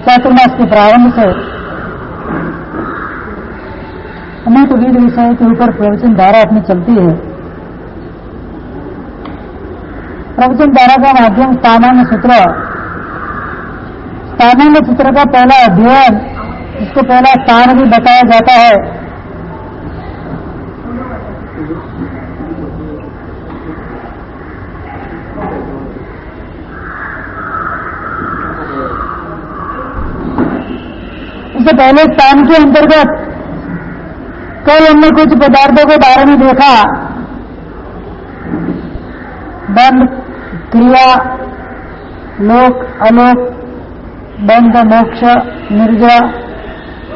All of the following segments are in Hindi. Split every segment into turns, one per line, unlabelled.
चातुर्मास के प्रारंभ से अनेक विविध विषयों के ऊपर प्रवचन धारा अपनी चलती है। प्रवचन धारा का माध्यम स्थानांग सूत्र। स्थानांग सूत्र का पहला अध्ययन, इसको पहला स्थान भी बताया जाता है। इससे पहले स्थान के अंतर्गत कल हमने कुछ पदार्थों के बारे में देखा। बंध, क्रिया, लोक, अलोक, बंध, मोक्ष, निर्जा,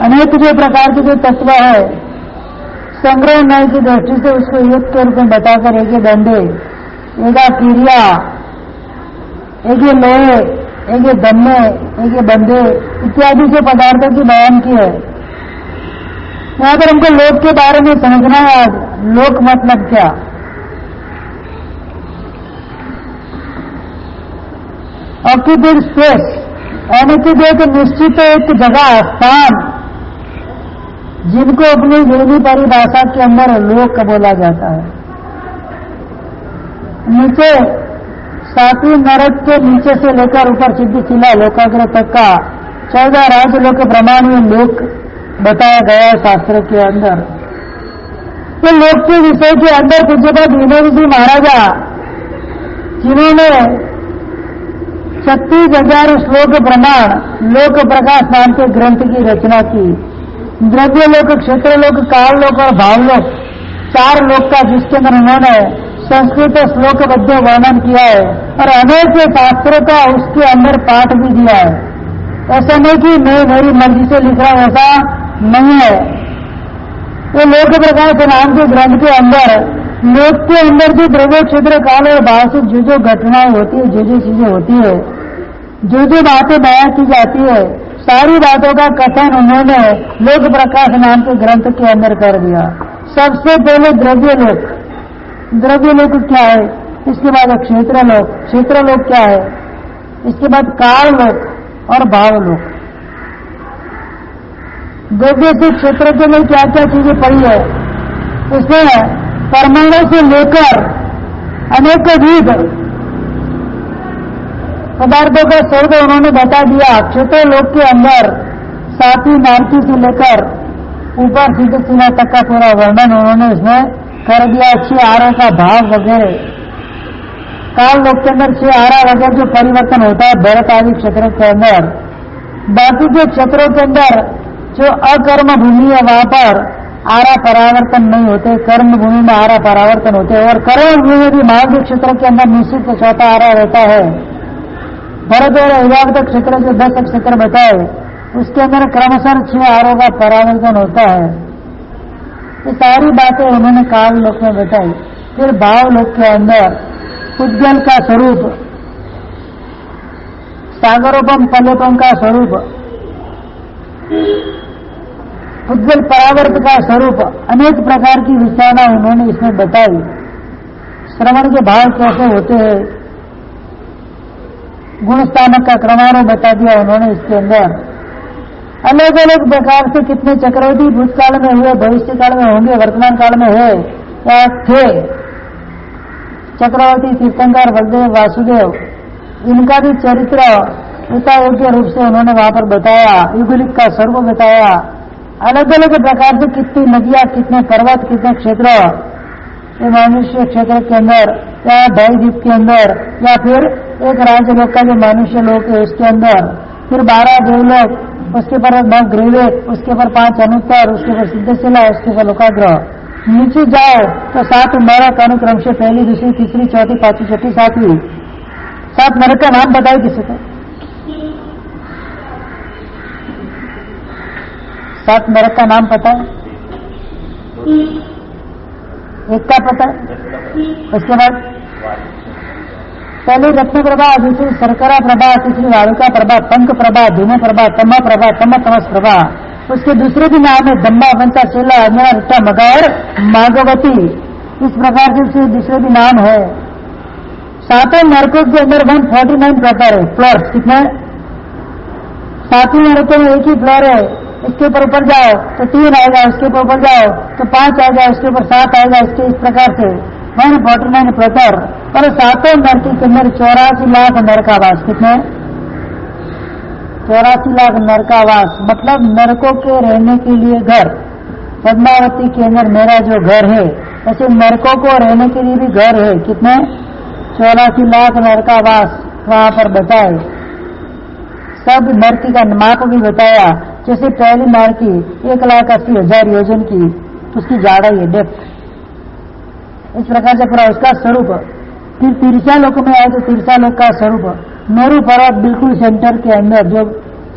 अनेक जो प्रकार के जो तत्व है, संग्रह न्याय की दृष्टि से उसको एक के रूप में बताकर एक बंधे, एक क्रिया, एक लोहे, एक दम्मे, एक बंधे इत्यादि के पदार्थों की बयान की है। यहां पर हमको लोक के बारे में समझना है। लोक मतलब क्या? ऑक्यूपेड स्पेस, यानी कि जो एक निश्चित एक जगह, स्थान, जिनको अपनी हिंदी परिभाषा के अंदर लोक बोला जाता है। नीचे सातवीं नरक के नीचे से लेकर ऊपर सिद्धिशिला लोकाग्र तक का 14 राजलोक के प्रमाण में लोक बताया गया है शास्त्र के अंदर। तो लोक के विषय के अंदर पूज्यपाद विनोद जी महाराजा, जिन्होंने 36,000 श्लोक प्रमाण लोक प्रकाश नाम के ग्रंथ की रचना की। द्रव्य लोक, क्षेत्र लोक, काल लोक और भाव लोक, 4 लोक का जिसके अंदर उन्होंने संस्कृत श्लोकबद्ध वर्णन किया है और अनेक शास्त्रों का उसके अंदर पाठ भी दिया है। ऐसा नहीं कि मैं मेरी मर्जी से लिख रहा हूं, ऐसा नहीं है। ये लोक प्रकाश नाम के ग्रंथ के अंदर लोक के अंदर जो द्रव्य, क्षेत्र, काल और भाव से जो घटनाएं होती है, जो चीजें होती है, जो बातें बयां की जाती है, सारी बातों का कथन उन्होंने लोक प्रकाश नाम के ग्रंथ के अंदर कर दिया। सबसे पहले द्रव्य लोक, द्रव्य लोक क्या है, इसके बाद क्षेत्र लोक, क्षेत्र लोक क्या है, इसके बाद काल लोक और भाव लोक। द्रव्य से क्षेत्र के लिए क्या क्या चीजें पड़ी है, इसमें परमाणु से लेकर अनेक विध पदार्थों का स्वर्ग उन्होंने बता दिया। क्षेत्र लोक के अंदर 7वीं नारकी से लेकर ऊपर सिद्धशिला तक का पूरा वर्णन उन्होंने इसमें कर दिया। 6 आरों का भाव वगैरह। काल लोक के अंदर 6 आरा वगैरह जो परिवर्तन होता है भरत आदि क्षेत्रों के अंदर। बाकी के क्षेत्रों के अंदर जो अकर्म भूमि है वहां पर आरा परावर्तन नहीं होते, कर्म भूमि में आरा परावर्तन होते हैं। और कर्म भूमि में भी महादेव क्षेत्र के अंदर निश्चित 4था आरा रहता है। भरत और अभिवाद क्षेत्र जो 10 क्षेत्र बताए, उसके अंदर क्रमशः 6 आरों का परावर्तन होता है। ये सारी बातें उन्होंने काल लोक में बताई। फिर भाव लोक के अंदर उद्गल का स्वरूप, सागरोपम फलोपम का स्वरूप, उद्गल परावर्त का स्वरूप, अनेक प्रकार की विचारणा उन्होंने इसमें बताई। श्रवण के भाव कैसे होते हैं, गुण स्थानक का क्रमानुसार बता दिया उन्होंने इसके अंदर। अलग अलग प्रकार से कितने चक्रवर्ती भूतकाल में हुए, भविष्य काल में होंगे, वर्तमान काल में है या थे। चक्रवर्ती, तीर्थंकर, बलदेव, वासुदेव, इनका भी चरित्र यथा योग्य रूप से उन्होंने वहां पर बताया। युगलिक का स्वरूप बताया। अलग अलग प्रकार से कितनी नदियां, कितने पर्वत, कितने क्षेत्र, ये मनुष्य क्षेत्र के अंदर या द्वीप के अंदर, या फिर एक राज्यलोक का जो मनुष्य लोक है उसके अंदर, फिर 12 देवलोक, उसके पर 9 ग्रीवेक, उसके पर 5 अनुत्तर, उसके पर सिद्धशिला, उसके पर लोकाग्रह। नीचे जाओ तो 7 नरक अनुक्रम से, पहली, दूसरी, तीसरी, चौथी, पांचवी, छठी, 7वीं। 7 नरक का नाम बताए किसी को? 7 नरक का नाम पता है? एक का पता है? उसके बाद पहली रत्न प्रभा, दूसरी शर्करा प्रभा, तीसरी वालुका प्रभा, पंख प्रभा, धूम प्रभा, तम प्रभा, तमस प्रभा। उसके दूसरे भी नाम है दम्मा, वंता, चेला, अंजना, रिट्टा, मगर, मागवती। इस प्रकार से उसके दूसरे भी नाम है। 7 नरकों के अंदर 149 प्रकार है। फ्लोर्स कितने? सातवीं नरकों में एक ही फ्लोर है, इसके ऊपर जाओ तो 3 आएगा, इसके ऊपर जाओ तो 5 आएगा, इसके ऊपर 7 आएगा, इसके इस प्रकार से 149 प्रतर। और 7वें नरक के अंदर 84 लाख नरकावास। कितने? 84 लाख नरकावास, मतलब नरकों के रहने के लिए घर। पद्मावती के अंदर मेरा जो घर है, ऐसे नरकों को रहने के लिए भी घर है। कितने? 84 लाख नरकावास वहां पर बताए। सब नरकी का माप भी बताया। जैसे पहली नरकी 1,80,000 योजन की, उसकी जाड़ाई है, डेप्थ। इस प्रकार से पूरा उसका स्वरूप। फिर तिरसा लोक में आए तो तिरसा लोक का स्वरूप मेरू पर्वत बिल्कुल सेंटर के अंदर, जो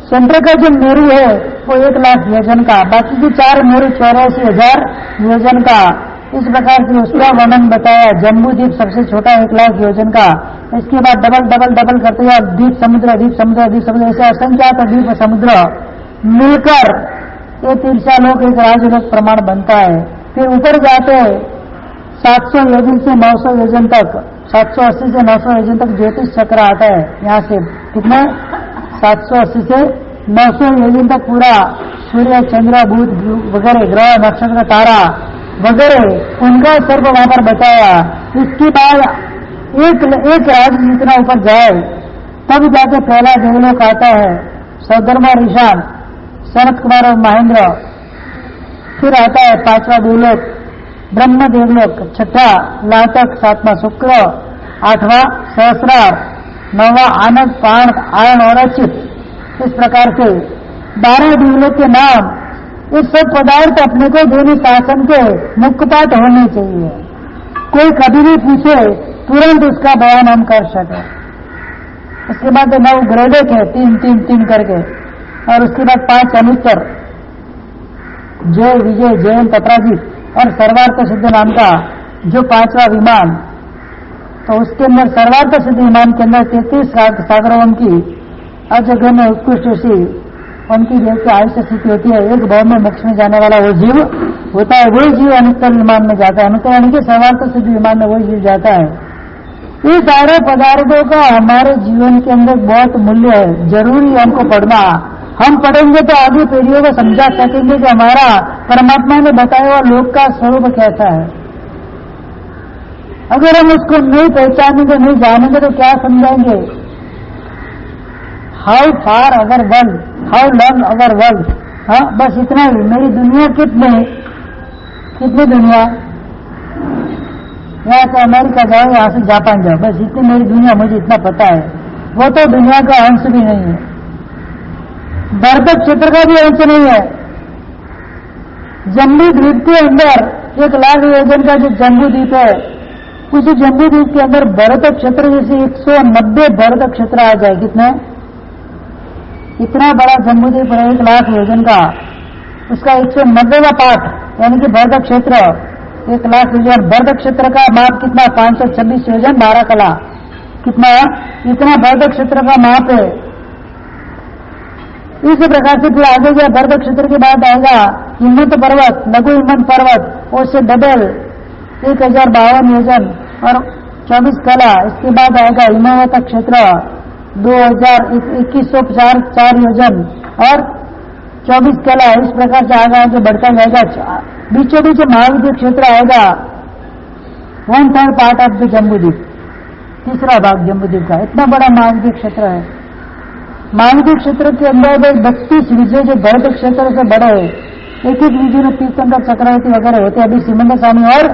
सेंटर का जो मेरू है वो 1,00,000 योजन का, बाकी की 4 मेरू 84,000 योजन का। इस प्रकार से उसका वर्णन बताया। जम्बू द्वीप सबसे छोटा 1,00,000 योजन का। इसके बाद डबल डबल डबल करते हुए द्वीप समुद्र द्वीप समुद्र द्वीप समुद्र, ऐसे असंख्यात द्वीप समुद्र मिलकर ये तिरसा लोक एक राजलोक प्रमाण बनता है। फिर ऊपर जाते हैं 700 योजन से 900 योजन तक, 780 से 900 योजन तक ज्योतिष चक्र आता है। यहाँ से कितना? 780 से 900 योजन तक पूरा सूर्य चंद्र बुध वगैरह ग्रह नक्षत्र तारा वगैरह उनका सर्व वहां पर बताया। इसके बाद एक राज जितना ऊपर जाए तब जाके पहला देवलोक आता है, सौधर्मा ईशान, सनत कुमार और महेंद्र। फिर आता है 5वां देवलोक ब्रह्म देवलोक, 6ठा लातक, 7वां शुक्र, 8वां सहस्रार, 9वां आनंद पाण आयन और अच्युत। इस प्रकार से 12 देवलोक के नाम। ये सब पदार्थ अपने को देवी शासन के मुख्यपाठ होने चाहिए। कोई कभी भी पूछे तुरंत उसका बयान हम कर सके। उसके बाद 9 ग्रेडेक है, 3-3-3 करके। और उसके बाद 5 अनुत्तर, जय विजय जयंत अपराजित और सर्वार्थ सिद्ध नाम का जो 5वां विमान। तो उसके अंदर सर्वार्थ सिद्ध विमान के अंदर 33 सागरों की अजगन्य उत्कृष्ट सी उनकी देव की आयुष्य स्थिति होती है। एक भाव में मोक्ष में जाने वाला वो जीव होता है, वही जीव अनुत्तर विमान में जाता है। अनुत्तर यानी कि सर्वार्थ सिद्ध विमान में वही जीव जाता है। ये सारे पदार्थों का हमारे जीवन के अंदर बहुत मूल्य है। जरूरी है हमको पढ़ना। हम पढ़ेंगे तो आगे पीढ़ियों को समझा सकेंगे कि हमारा परमात्मा ने बताया हुआ लोक का स्वरूप कैसा है। अगर हम उसको नहीं पहचानेंगे, नहीं जानेंगे तो क्या समझाएंगे? How far our world, how long our world. हाँ, बस इतना ही। मेरी दुनिया कितनी दुनिया? यहाँ से अमेरिका जाओ, यहाँ से जापान जाओ, बस इतनी मेरी दुनिया, मुझे इतना पता है। वो तो दुनिया का अंश भी नहीं है, भारत क्षेत्र का भी अंश नहीं है। जम्बू द्वीप के अंदर 1,00,000 योजन का जो जम्बू द्वीप है, उसी जम्बू द्वीप के अंदर भरत क्षेत्र जैसे 190 भरत क्षेत्र आ जाए। कितने? इतना बड़ा जम्बू द्वीप है 1,00,000 योजन का, उसका 190वां पार्ट यानी कि भरत क्षेत्र 1,00,000 योजन। भरत क्षेत्र का माप कितना? 526 योजन 12 कला। कितना? इतना भरत क्षेत्र का माप है। इसी प्रकार से फिर आगे गया भरत क्षेत्र के बाद आएगा हिम्मत पर्वत, लघु हिम्मत पर्वत, उससे डबल 1,052 योजन और 24 कला। इसके बाद आएगा हिमावत क्षेत्र 2104 योजन और 24 कला। इस प्रकार से आगे बढ़ता जाएगा। बीचों बीच महाद्वीप क्षेत्र आएगा, 1/3 पार्ट ऑफ द जम्बूद्वीप, तीसरा भाग जम्बूद्वीप का। इतना बड़ा महाद्वीप क्षेत्र है। महाद्वीप क्षेत्र के अंदर 32 विजय जो भरत क्षेत्र से बड़े है। एक विजय में तीर्थंकर चक्रवर्ती वगैरह होते। अभी सिमंदर स्वामी और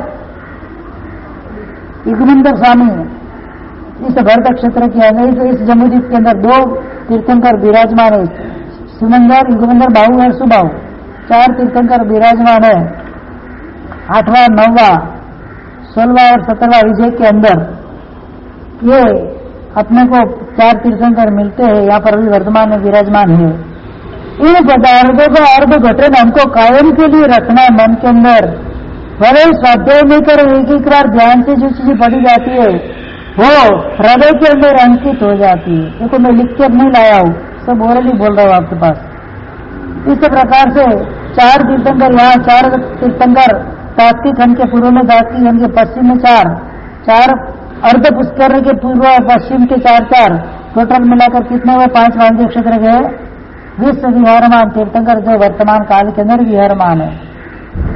युगमंदर स्वामी इस भरत क्षेत्र के अंदर, इस जम्बूद्वीप के अंदर 2 तीर्थंकर विराजमान है। सिमंदर, युगमंदर, बाहु और सुबाहु 4 तीर्थंकर विराजमान है। 8वां, 9वां, 16वां और 17वां विजय के अंदर ये अपने को 4 तीर्थंकर मिलते हैं। यहाँ पर भी वर्तमान में विराजमान है। इन पदार्थों का अर्थ घटन हमको कायम के लिए रखना है मन के अंदर। भले स्वाध्याय नहीं करो, एक बार ध्यान से जो चीजें पढ़ी जाती है वो हृदय के अंदर अंकित हो जाती है। देखो मैं लिख के नहीं लाया हूँ, सब ओरली बोल रहा हूँ आपके पास। इस प्रकार से 4 तीर्थंकर, यहाँ 4 तीर्थंकर तात्विक खंड के पूर्व में, तात्विक खंड के पश्चिम में 4 अर्ध पुष्कर के पूर्व और पश्चिम के 4, टोटल मिलाकर कितने हुए? 5 वाणिज्य क्षेत्र के विश्व विहारमान तीर्थंकर जो वर्तमान काल के अंदर विहारमान है।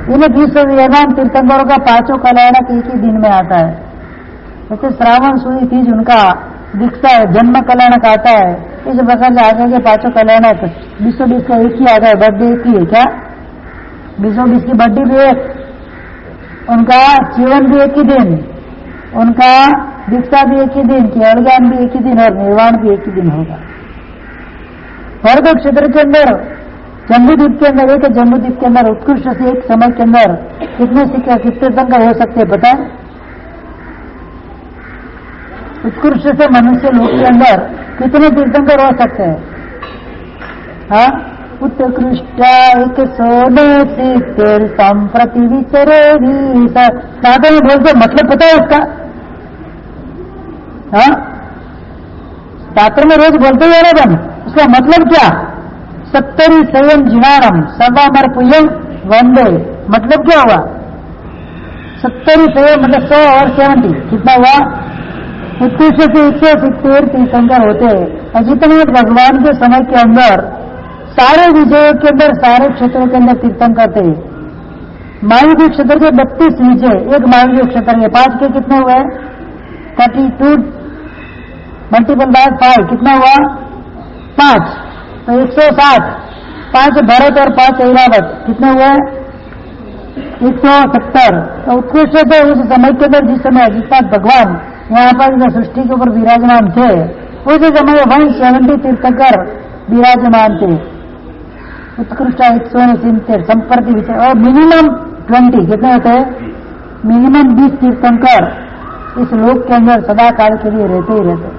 इन विश्व विहारमान तीर्थंकरों का पांचों कल्याणक एक ही दिन में आता है। जैसे श्रावण सुदी तीज उनका दिखता है, जन्म कल्याणक आता है, इस प्रकार से आगे के पांचों कल्याणक विश्व बीस का एक ही आता है, बर्थडे एक ही है। क्या विश्व बीस की बर्थडे भी एक, उनका जीवन भी एक ही दिन, उनका दीक्षा भी एक ही दिन, केवल ज्ञान भी एक ही दिन और निर्वाण भी एक ही दिन होगा। भरत क्षेत्र के अंदर जम्बूद्वीप के अंदर, एक जम्बूद्वीप के अंदर उत्कृष्ट से एक समय के अंदर कितने तीर्थंकर हो सकते हैं पता है? उत्कृष्ट से मनुष्य लोक के अंदर कितने तीर्थंकर हो सकते हैं? हाँ, उत्कृष्ट एक सोने सिर संप्रति विचरे भी साधन में बोलते मतलब पता है उसका? हाँ, शास्त्र में रोज बोलते ही है ना, उसका मतलब क्या? 70 स्वयं जिनारम सर्वामर पुयम वंदे, मतलब क्या हुआ? 70 स्वयं मतलब 100 और 70 कितना हुआ? उत्कृष्ट से 170 तीर्थंकर होते हैं। और जितने भगवान के समय के अंदर सारे विजयों के अंदर सारे क्षेत्रों के अंदर तीर्थंकर थे। मालवीय क्षेत्र के 32 विजय, एक मालवीय क्षेत्र के 5 के कितने हुए? 32 मल्टीपल बाय 5 कितना हुआ? 5, तो 160, 5 भरत और 5 ऐरावत कितने हुए? 170। तो उत्कृष्ट थे उस समय के अंदर, जिस समय जितना भगवान यहाँ पर सृष्टि के ऊपर विराजमान थे, उस समय 170 तीर्थंकर विराजमान थे। उत्कृष्ट 170 संप्रति विचय, और मिनिमम 20 कितने होते हैं? मिनिमम 20 तीर्थंकर इस लोक के अंदर सदा काल के लिए रहते ही रहते।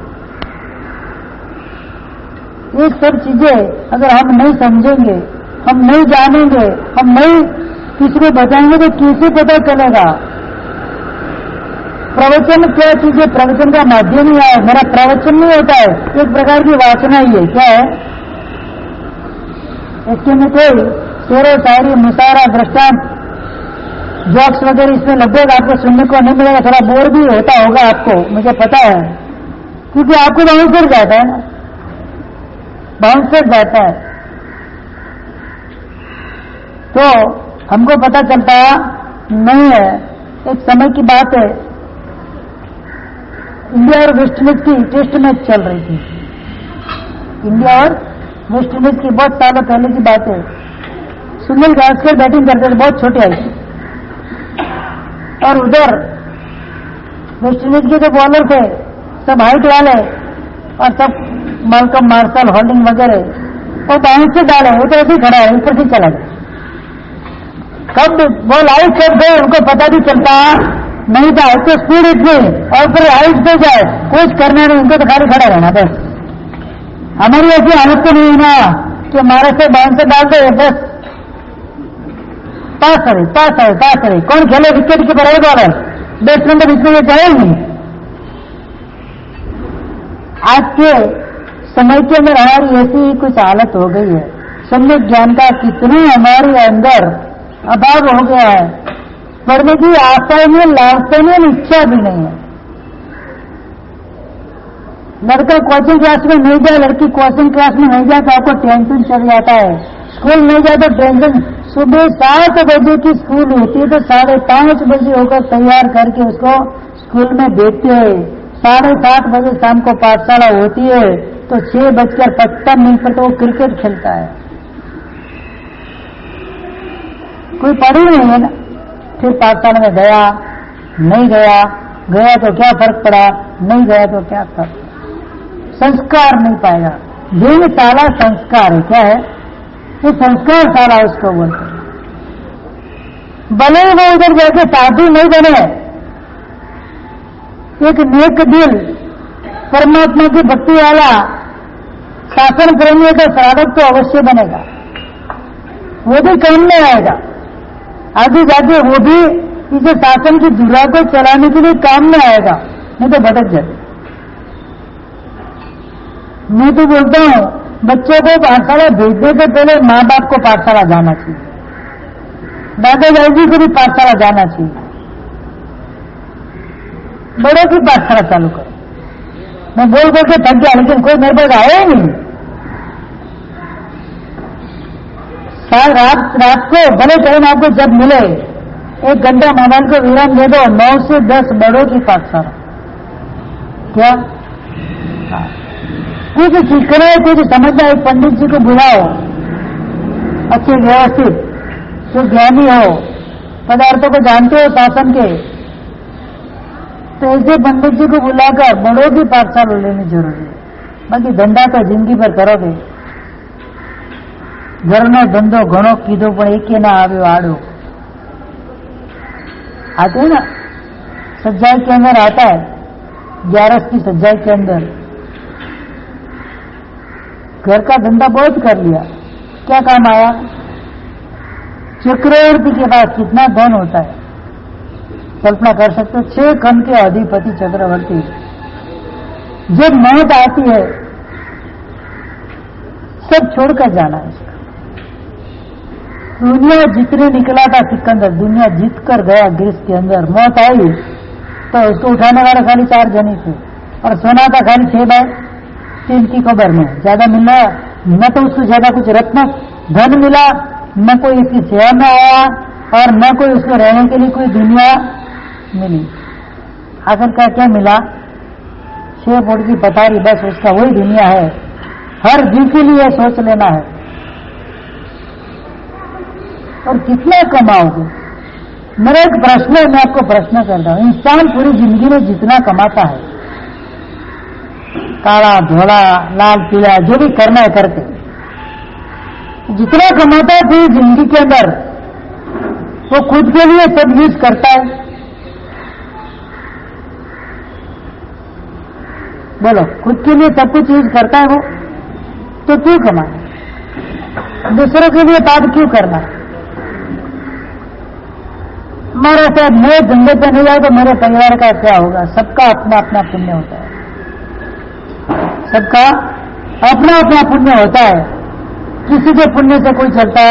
ये सब चीजें अगर हम नहीं समझेंगे, हम नहीं जानेंगे, हम नहीं किसी को बताएंगे तो कैसे पता चलेगा? प्रवचन क्या चीजें, प्रवचन का माध्यम ही है। मेरा प्रवचन नहीं होता है, एक प्रकार की वासना ही है। क्या है इसके में? कोई शेरो शायरी मुशायरा दृष्टांत जॉक्स वगैरह इसमें लगभग आपको सुनने को नहीं मिलेगा। थोड़ा बोर भी होता होगा आपको, मुझे पता है, क्योंकि आपको बाउंस कर जाता है ना, बाउंस कर जाता है। तो हमको पता चलता नहीं है। एक समय की बात है, इंडिया और वेस्ट इंडीज की टेस्ट मैच चल रही थी। इंडिया और वेस्ट इंडीज की बहुत सालों पहले की बात है। सुनील गावस्कर बैटिंग करते थे, बहुत छोटे आई थी, और उधर वेस्ट इंडीज के जो बॉलर थे सब हाइट वाले और सब मालकम मार्शल होल्डिंग वगैरह, वो बाउंस से डाले, वो तो ऐसे ही खड़ा है, ऊपर से चला गया। कब बॉल आउट कर गए उनको पता भी चलता नहीं था, तो स्पीड इतनी और फिर हाइट पे जाए, कुछ करना नहीं, उनको तो खाली खड़ा रहना बस। हमारी ऐसी हालत तो नहीं ना कि हमारे से बाउंस से डालते बस पास करे पास करे पास करे। कौन खेले? विकेट कीपर है बॉलर, बैट्समैन तो बीच में चाहे नहीं। आज के समय के अंदर हमारी ऐसी कुछ हालत हो गई है, सम्यक ज्ञान का कितने हमारे अंदर अभाव हो गया है, पढ़ने की आशा नहीं, लालसा नहीं, इच्छा भी नहीं है। लड़का कोचिंग क्लास में नहीं जाए, लड़की कोचिंग क्लास में नहीं जाए तो आपको टेंशन चल जाता है। स्कूल नहीं जाए तो टेंशन। सुबह 7 बजे की स्कूल होती है तो 5:30 बजे होकर तैयार करके उसको स्कूल में भेजते हैं। 7:30 बजे शाम को पाठशाला होती है तो 6:55 पर तो वो क्रिकेट खेलता है। कोई पढ़ी नहीं है ना, फिर पाठशाला में गया नहीं गया, गया तो क्या फर्क पड़ा, नहीं गया तो क्या फर्क, संस्कार नहीं पाएगा। वेदशाला संस्कार है, क्या है ये? संस्कार शाला उसको बोलते हैं। भले ही वो उधर जाके साधु नहीं बने, एक नेक दिल परमात्मा की भक्ति वाला शासन प्रेमी का साधक तो अवश्य बनेगा, वो भी काम में आएगा। आगे जाके वो भी इसे शासन की धुरा को चलाने के लिए काम में आएगा, नहीं तो भटक जाए। मैं तो बोलता हूं बच्चों को पाठशाला भेजने से पहले माँ बाप को पाठशाला जाना चाहिए, दादा दादी को भी पाठशाला जाना चाहिए, बड़ों की पाठशाला चालू करो। मैं बोल करके थक गया, लेकिन कोई मेरे पास आया ही नहीं। रात को भले टाइम आपको जब मिले 1 घंटा मोबाइल को विराम दे दो, 9 से 10 बड़ों की पाठशाला। क्या कुछ सीखना है, कुछ समझना है, पंडित जी को बुलाओ, अच्छे व्यवस्थित, जो ज्ञानी हो, पदार्थों को जानते हो शासन के, तो ऐसे पंडित जी को बुलाकर बड़ों की पाठशाला लेनी जरूरी है। बाकी धंधा तो जिंदगी भर करोगे। घरनो धंधो घणो कीधो पण एके ना आव्यो आड़ो। आते हैं ना, सज्जाई के अंदर आता है, 11 की सज्जाई के अंदर घर का धंधा बहुत कर लिया, क्या काम आया? चक्रवर्ती के पास कितना धन होता है, कल्पना कर सकते हो। 6 खंड के अधिपति चक्रवर्ती, जब मौत आती है सब छोड़कर जाना है इसका। दुनिया जितने निकला था सिकंदर, दुनिया जीत कर गया ग्रीस के अंदर। मौत आई तो उसको उठाने वाले खाली 4 जने थे, और सोना था खाली 6 बाय 3 की कबर में। ज्यादा मिला न, तो उसको ज्यादा कुछ रत्न धन मिला, न कोई इसकी सेवा में आया, और न कोई उसको रहने के लिए कोई दुनिया मिली। आखिरकार क्या मिला? 6 फुट की पथारी, बस उसका वही दुनिया है। हर जीव के लिए सोच लेना है। और कितना कमाओगे? मेरा एक प्रश्न है, मैं आपको प्रश्न करता हूं। इंसान पूरी जिंदगी में जितना कमाता है, काला धोला लाल पीला जो भी करना है करते, जितना कमाता है पूरी जिंदगी के अंदर, वो खुद के लिए सब यूज करता है। बोलो, खुद के लिए सब कुछ यूज करता है वो, तो क्यों कमाए? दूसरों के लिए पाप क्यों करना? हमारा शायद मैं धंधे पे नहीं जाऊँ तो मेरे परिवार का क्या होगा? सबका अपना अपना पुण्य होता है, सबका अपना अपना पुण्य होता है। किसी के पुण्य से कोई चलता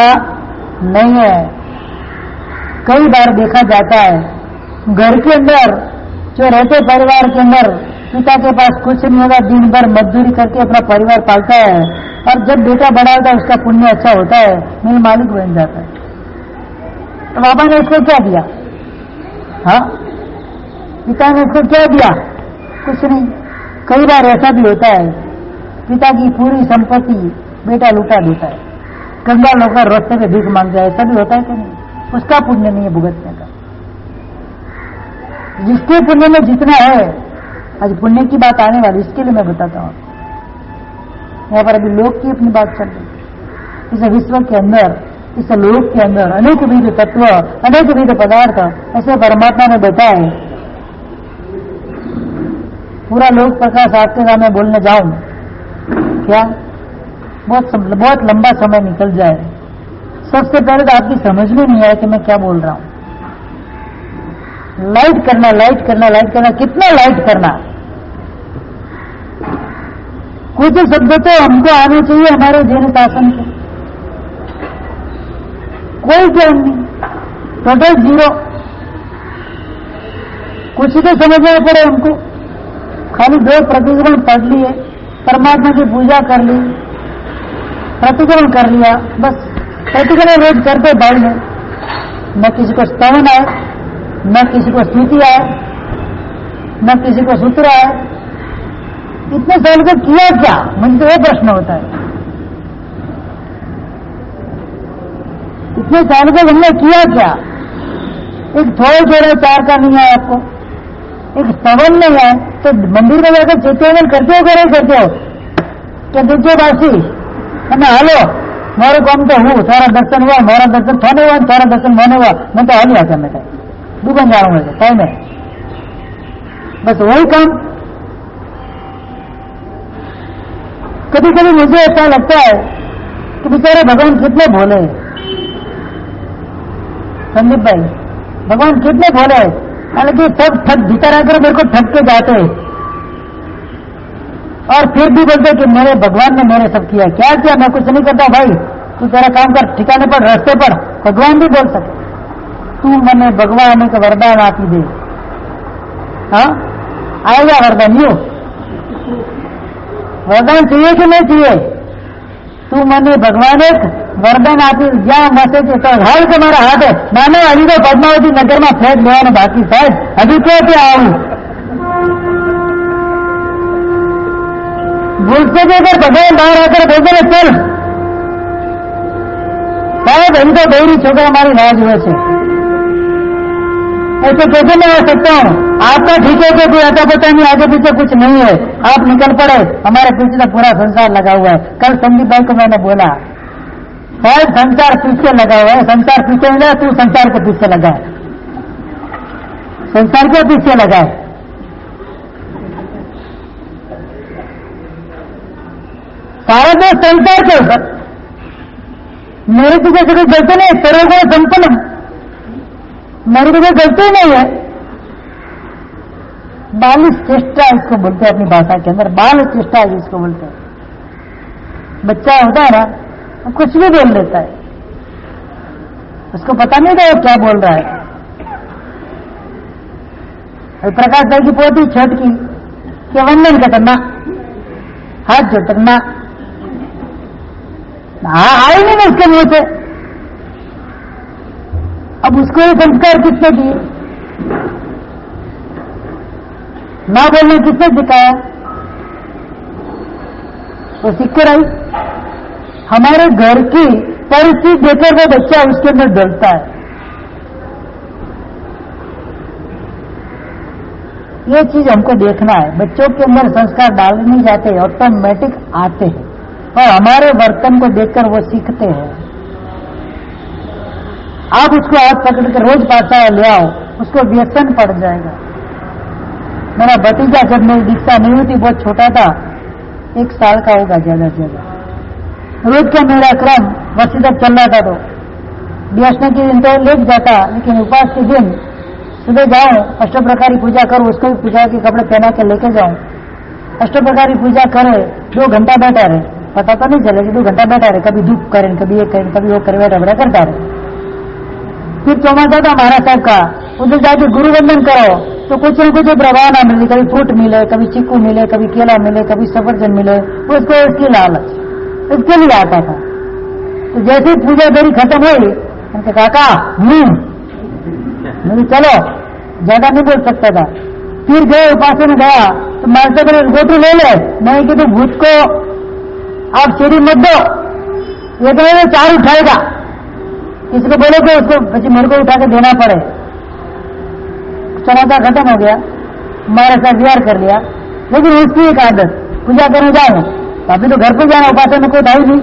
नहीं है। कई बार देखा जाता है, घर के अंदर जो रहते परिवार के अंदर, पिता के पास कुछ नहीं होगा, दिन भर मजदूरी करके अपना परिवार पालता है, और जब बेटा बड़ा होता है उसका पुण्य अच्छा होता है, मिल मालिक बन जाता है। तो बाबा ने उसको क्या दिया? हाँ, पिता ने उसको क्या दिया? कुछ नहीं। कई बार ऐसा भी होता है, पिता की पूरी संपत्ति बेटा लुटा देता है, कंगाल होकर रास्ते पे भीख मांग जाए, ऐसा भी होता है कि नहीं? उसका पुण्य नहीं है भुगतने का। जिसके पुण्य में जितना है, आज पुण्य की बात आने वाली, इसके लिए मैं बताता हूं। यहाँ पर अभी लोक की अपनी बात चल रही। इस विश्व के अंदर, इस लोक के अंदर अनेक विध तत्व, अनेक विध पदार्थ ऐसे परमात्मा ने बताए। पूरा लोक प्रकाश आपके सामने बोलने जाऊं क्या? बहुत लंबा समय निकल जाए। सबसे पहले तो आपकी समझ में नहीं आया कि मैं क्या बोल रहा हूं। लाइट करना, लाइट करना, लाइट करना, कितना लाइट करना? कुछ शब्द तो हमको आने चाहिए हमारे जैन शासन के, कोई ज्ञान नहीं, टोटल 0। कुछ तो समझना पड़े हमको। खाली 2 प्रतिक्रमण पढ़ लिए, परमात्मा की पूजा कर ली, प्रतिक्रमण कर लिया, बस प्रतिक्रमण रोज करते बैठ में। न किसी को स्तवन आए, न किसी को स्तुति आए, न किसी को सूत्र आए। इतने साल को किया क्या? मुझे तो ये प्रश्न होता है। इतने साल को हमने किया क्या? एक थोड़े 4 का नहीं है आपको, एक स्तवन नहीं है, तो मंदिर में जाकर चेतन करते हो कि नहीं करते हो? क्या देखो बासी मैं हालो मारो काम तो हूँ, थारा दर्शन हुआ, मारा दर्शन थाने हुआ, थारा दर्शन मैंने हुआ, मैं तो हाल ही आता, मैं दुकान जा रहा हूँ टाइम है, बस वही काम। कभी कभी मुझे ऐसा लगता है कि बेचारे भगवान कितने भोले हैं। संदीप भाई, भगवान कितने भोले हैं, हालांकि सब ठग भीतर आकर मेरे को ठग के जाते हैं, और फिर भी बोलते कि मेरे भगवान ने मेरे सब किया। क्या किया? मैं कुछ नहीं करता भाई, तू तेरा काम कर, ठिकाने पर, रास्ते पर। भगवान भी बोल सके, तू मैंने भगवान एक वरदान आपी दे। हाँ, आएगा वरदान, यू वरदान चाहिए कि नहीं चाहिए? तू मैंने भगवान एक વરદાન આપ્યું જ્યાં વસે છે તો હાલ તમારા હાથે નાનો અલીડો પદ્માવતી નગરમાં ફ્લેટ લેવાનો બાકી સાહેબ હજુ ક્યાં ત્યાં આવું ભૂલશે કે અગર ભગવાન બહાર આકર બોલશે ને ચલ साहब हम तो बहरी छोकरा हमारी राह जुए से ऐसे कैसे मैं आ सकता हूँ आपका ठीक है कि कोई आता पता नहीं आगे पीछे कुछ नहीं है आप निकल पड़े हमारे पीछे तो पूरा संसार लगा हुआ है कल संदीप भाई को मैंने बोला साहब संसार पीछे लगा हुआ है संसार पीछे नहीं लगा तू संसार के पीछे लगा है संसार के पीछे लगा है सारा देश संसार के ऊपर मेरे पीछे से कोई गलती नहीं है सर्वगुण संपन्न मेरे को कोई गलती नहीं है बाल चेष्टा इसको बोलते हैं अपनी भाषा के अंदर बाल चेष्टा इसको बोलते हैं बच्चा होता है ना वो कुछ भी बोल लेता है उसको पता नहीं था वो क्या बोल रहा है प्रकाश भाई की पोती छोटकी कि वंदन करना हाथ जोड़ना हाँ आई नहीं ना उसके मुंह से अब उसको ये संस्कार किसने दिए ना बोलने किसने सिखाया वो सीख कर आई हमारे घर की परिस्थिति देखकर वो बच्चा उसके अंदर डरता है ये चीज हमको देखना है बच्चों के अंदर संस्कार डालने नहीं जाते ऑटोमेटिक आते हैं और हमारे बर्तन को देखकर वो सीखते हैं आप उसको हाथ पकड़कर रोज पाठशाला ले आओ उसको व्यसन पड़ जाएगा मेरा भतीजा जब मेरी दीक्षा नहीं हुई थी बहुत छोटा था 1 साल का होगा ज्यादा से ज्यादा रोज का मेरा क्रम वर्ष तक चल रहा था तो बेचने के दिन तो लेट जाता लेकिन उपवास के दिन सुबह जाऊं अष्टप्रकारी पूजा करूं उसको भी पूजा के कपड़े पहना के लेके जाऊं अष्टप्रकारी पूजा करे 2 घंटा बैठा रहे पता तो नहीं चले कि 2 घंटा बैठा रहे कभी धूप करें कभी ये करें कभी वो करे बैठा बैठा करता रहे फिर चौमासा था महाराज साहब का उधर जाके गुरु वंदन करो तो कुछ न कुछ प्रभाव ना मिले कभी फ्रूट मिले कभी चीकू मिले कभी केला मिले कभी सफरजन मिले उसको इसकी लालच इसके लिए आता था तो जैसे पूजा मेरी खत्म हुई उनके काका मुझे चलो ज्यादा नहीं बोल सकता था फिर गए उपासन गया तो मास्टर बोले गोटू ले ले मैं कि तो भूत को आप सीढ़ी मत दो ये तो 4 उठाएगा किसी को बोले तो उसको પછી मेरे को उठा के देना पड़े चौथा खत्म हो गया हमारे साथ विहार कर लिया लेकिन उसकी एक आदत पूजा करने जाओ अभी तो घर पे जाना उपासन में कोई था ही नहीं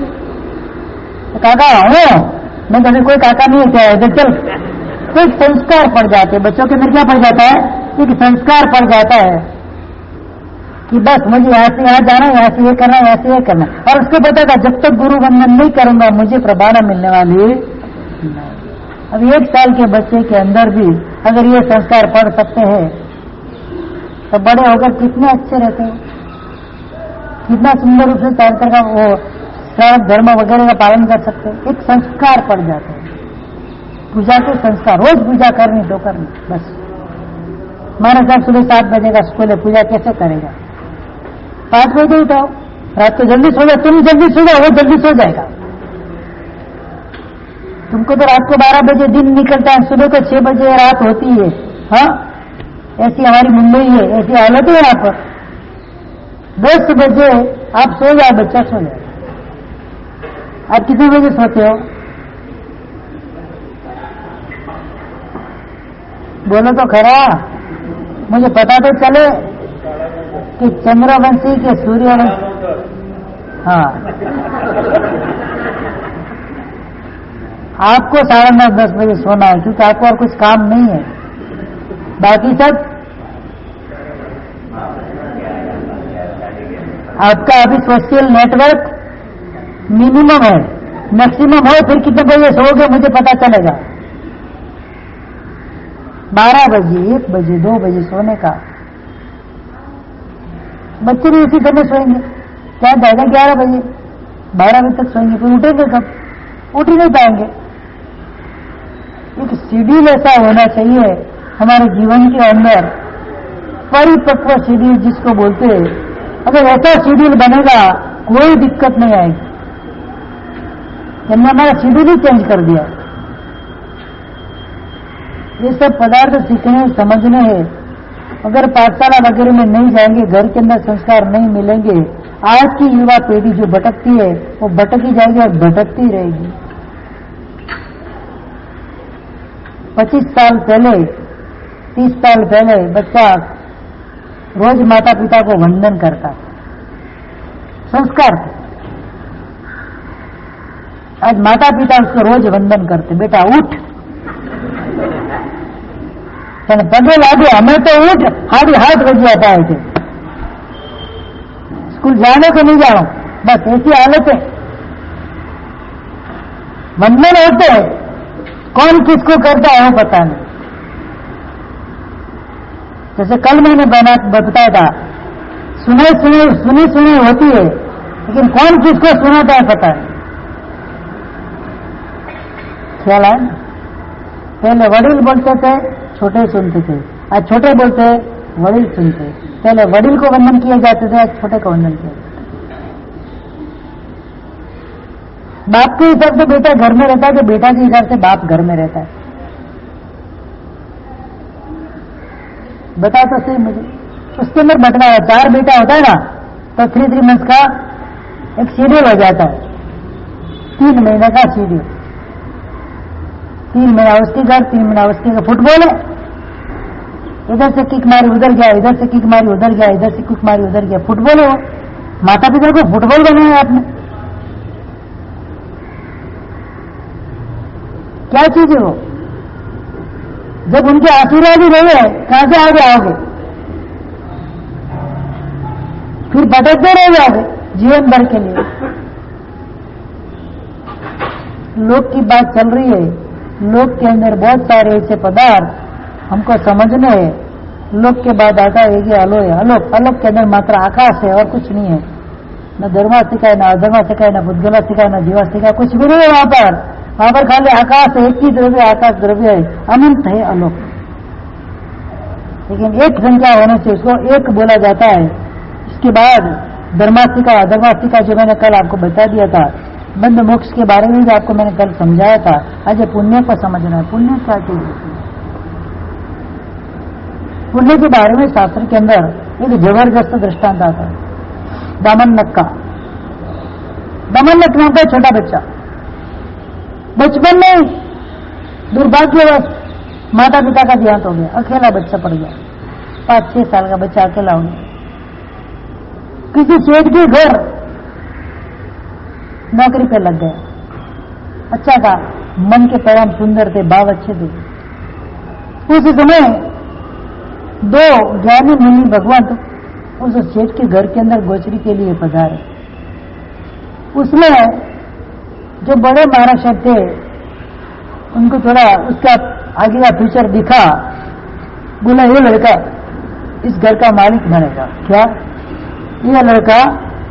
तो काका हो मैं कभी कोई काका नहीं क्या है चल कोई संस्कार पड़ जाते बच्चों के अंदर क्या पड़ जाता है एक संस्कार पड़ जाता है कि बस मुझे यहाँ से यहाँ जाना यहाँ से ये करना यहाँ से ये करना और उसको पता था जब तक गुरु वंदन नहीं करूंगा मुझे प्रभावना मिलने वाली अब 1 साल के बच्चे के अंदर भी अगर ये संस्कार पढ़ सकते हैं तो बड़े होकर कितने अच्छे रहते हैं कितना सुंदर रूप से चारित्र का वो श्रावक धर्म वगैरह का पालन कर सकते हैं एक संस्कार पड़ जाते हैं पूजा के संस्कार रोज पूजा करनी तो करनी बस महाराज साहब सुबह 7 बजे का स्कूल है पूजा कैसे करेगा 5 बजे उठाओ रात को जल्दी सो जाओ तुम जल्दी सो जाओ वो जल्दी सो जाएगा तुमको तो रात को 12 बजे दिन निकलता है सुबह को 6 बजे रात होती है हाँ ऐसी हमारी मुंबई है ऐसी हालत है यहाँ पर 10 बजे आप सो जाओ बच्चा सो जाए आप कितने बजे सोते हो बोलो तो खरा मुझे पता तो चले कि चंद्रवंशी के सूर्यवंशी हाँ आपको 9:30-10 बजे सोना है क्योंकि आपको और कुछ काम नहीं है बाकी सब आपका अभी सोशल नेटवर्क मिनिमम है मैक्सिमम हो फिर कितने बजे सोओगे मुझे पता चलेगा 12 बजे 1 बजे 2 बजे सोने का बच्चे भी इसी समय सोएंगे क्या जाएगा 11 बजे 12 बजे तक सोएंगे फिर उठेंगे कब उठ ही नहीं पाएंगे एक शेड्यूल ऐसा होना चाहिए हमारे जीवन के अंदर परिपक्व शेड्यूल जिसको बोलते हैं अगर ऐसा शेड्यूल बनेगा कोई दिक्कत नहीं आएगी हमने हमारा शेड्यूल ही चेंज कर दिया। ये सब पदार्थ सीखने समझने हैं। अगर पाठशाला वगैरह में नहीं जाएंगे, घर के अंदर संस्कार नहीं मिलेंगे, आज की युवा पीढ़ी जो भटकती है वो भटकी जाएगी और भटकती रहेगी। 25 साल पहले, 30 साल पहले बच्चा रोज माता पिता को वंदन करता, संस्कार। आज माता पिता उसको रोज वंदन करते, बेटा उठ, पगे लागे, हमें तो उठ, हाथ बज जाता है थे। स्कूल जाने को नहीं जाओ, बस ऐसी हालत है। वंदन होते हैं, कौन किसको करता है वो पता नहीं। जैसे कल मैंने बताया था, सुनी होती है, लेकिन कौन किसको सुनाता है पता नहीं। ख्याल है? पहले वडील बोलते थे, छोटे सुनते थे। आज छोटे बोलते, वडील सुनते। पहले वडील को वंदन किए जाते थे, आज छोटे को वंदन किया जाता है। बाप के हिसाब से बेटा घर में रहता है कि बेटा के हिसाब से बाप घर में रहता है? बता तो सही मुझे। उसके अंदर बटना है, 4 बेटा होता है ना, तो 3 मंथ्स का एक शेड्यूल हो जाता है, 3 महीने का शेड्यूल। 3 महीना उसके घर, 3 महीना उसके घर। फुटबॉल है, इधर से किक मारी उधर गया, इधर से किक मारी उधर गया, इधर से किक मारी उधर गया। फुटबॉल है वो। माता पिता को फुटबॉल बनाया आपने, क्या चीज है वो? जब उनके आशीर्वाद ही रहे, कहां से आगे आओगे? फिर भटकते रह जाओगे जीवन भर के लिए। लोक की बात चल रही है, लोक के अंदर बहुत सारे ऐसे पदार्थ हमको समझने हैं। लोक के बाद आता है कि अलो है, अलोक के अंदर मात्र आकाश है और कुछ नहीं है। न धर्मा सिखाए, न अधर्मा सिखाए, न बुद्धगला सिखाए, न जीवा सिखाए, कुछ भी नहीं है वहां पर खाली आकाश है, एक ही द्रव्य, आकाश द्रव्य है, अनंत है अलोक। लेकिन एक संख्या होने से उसको एक बोला जाता है। इसके बाद धर्मास्तिका, अधर्मास्तिका जो मैंने कल आपको बता दिया था, बंध मोक्ष के बारे में भी आपको मैंने कल समझाया था। आज पुण्य को समझना है। पुण्य क्या चीज है? पुण्य के बारे में शास्त्र के अंदर एक जबरदस्त दृष्टांत आता है। दामनक का, दामनक नाम का छोटा बच्चा, बचपन में दुर्भाग्यवश माता पिता का देहांत हो गया, अकेला बच्चा पड़ गया। 5-6 साल का बच्चा अकेला हो गया। किसी सेठ के घर नौकरी पे लग गया। अच्छा था, मन के पैगाम सुंदर थे, भाव अच्छे थे। उस समय 2 ज्ञानी मुनि भगवान उस सेठ के घर के अंदर गोचरी के लिए पधारे। उसमें जो बड़े महाराज थे उनको थोड़ा उसका आगे का फ्यूचर दिखा। बोला ये लड़का इस घर का मालिक बनेगा। क्या? ये लड़का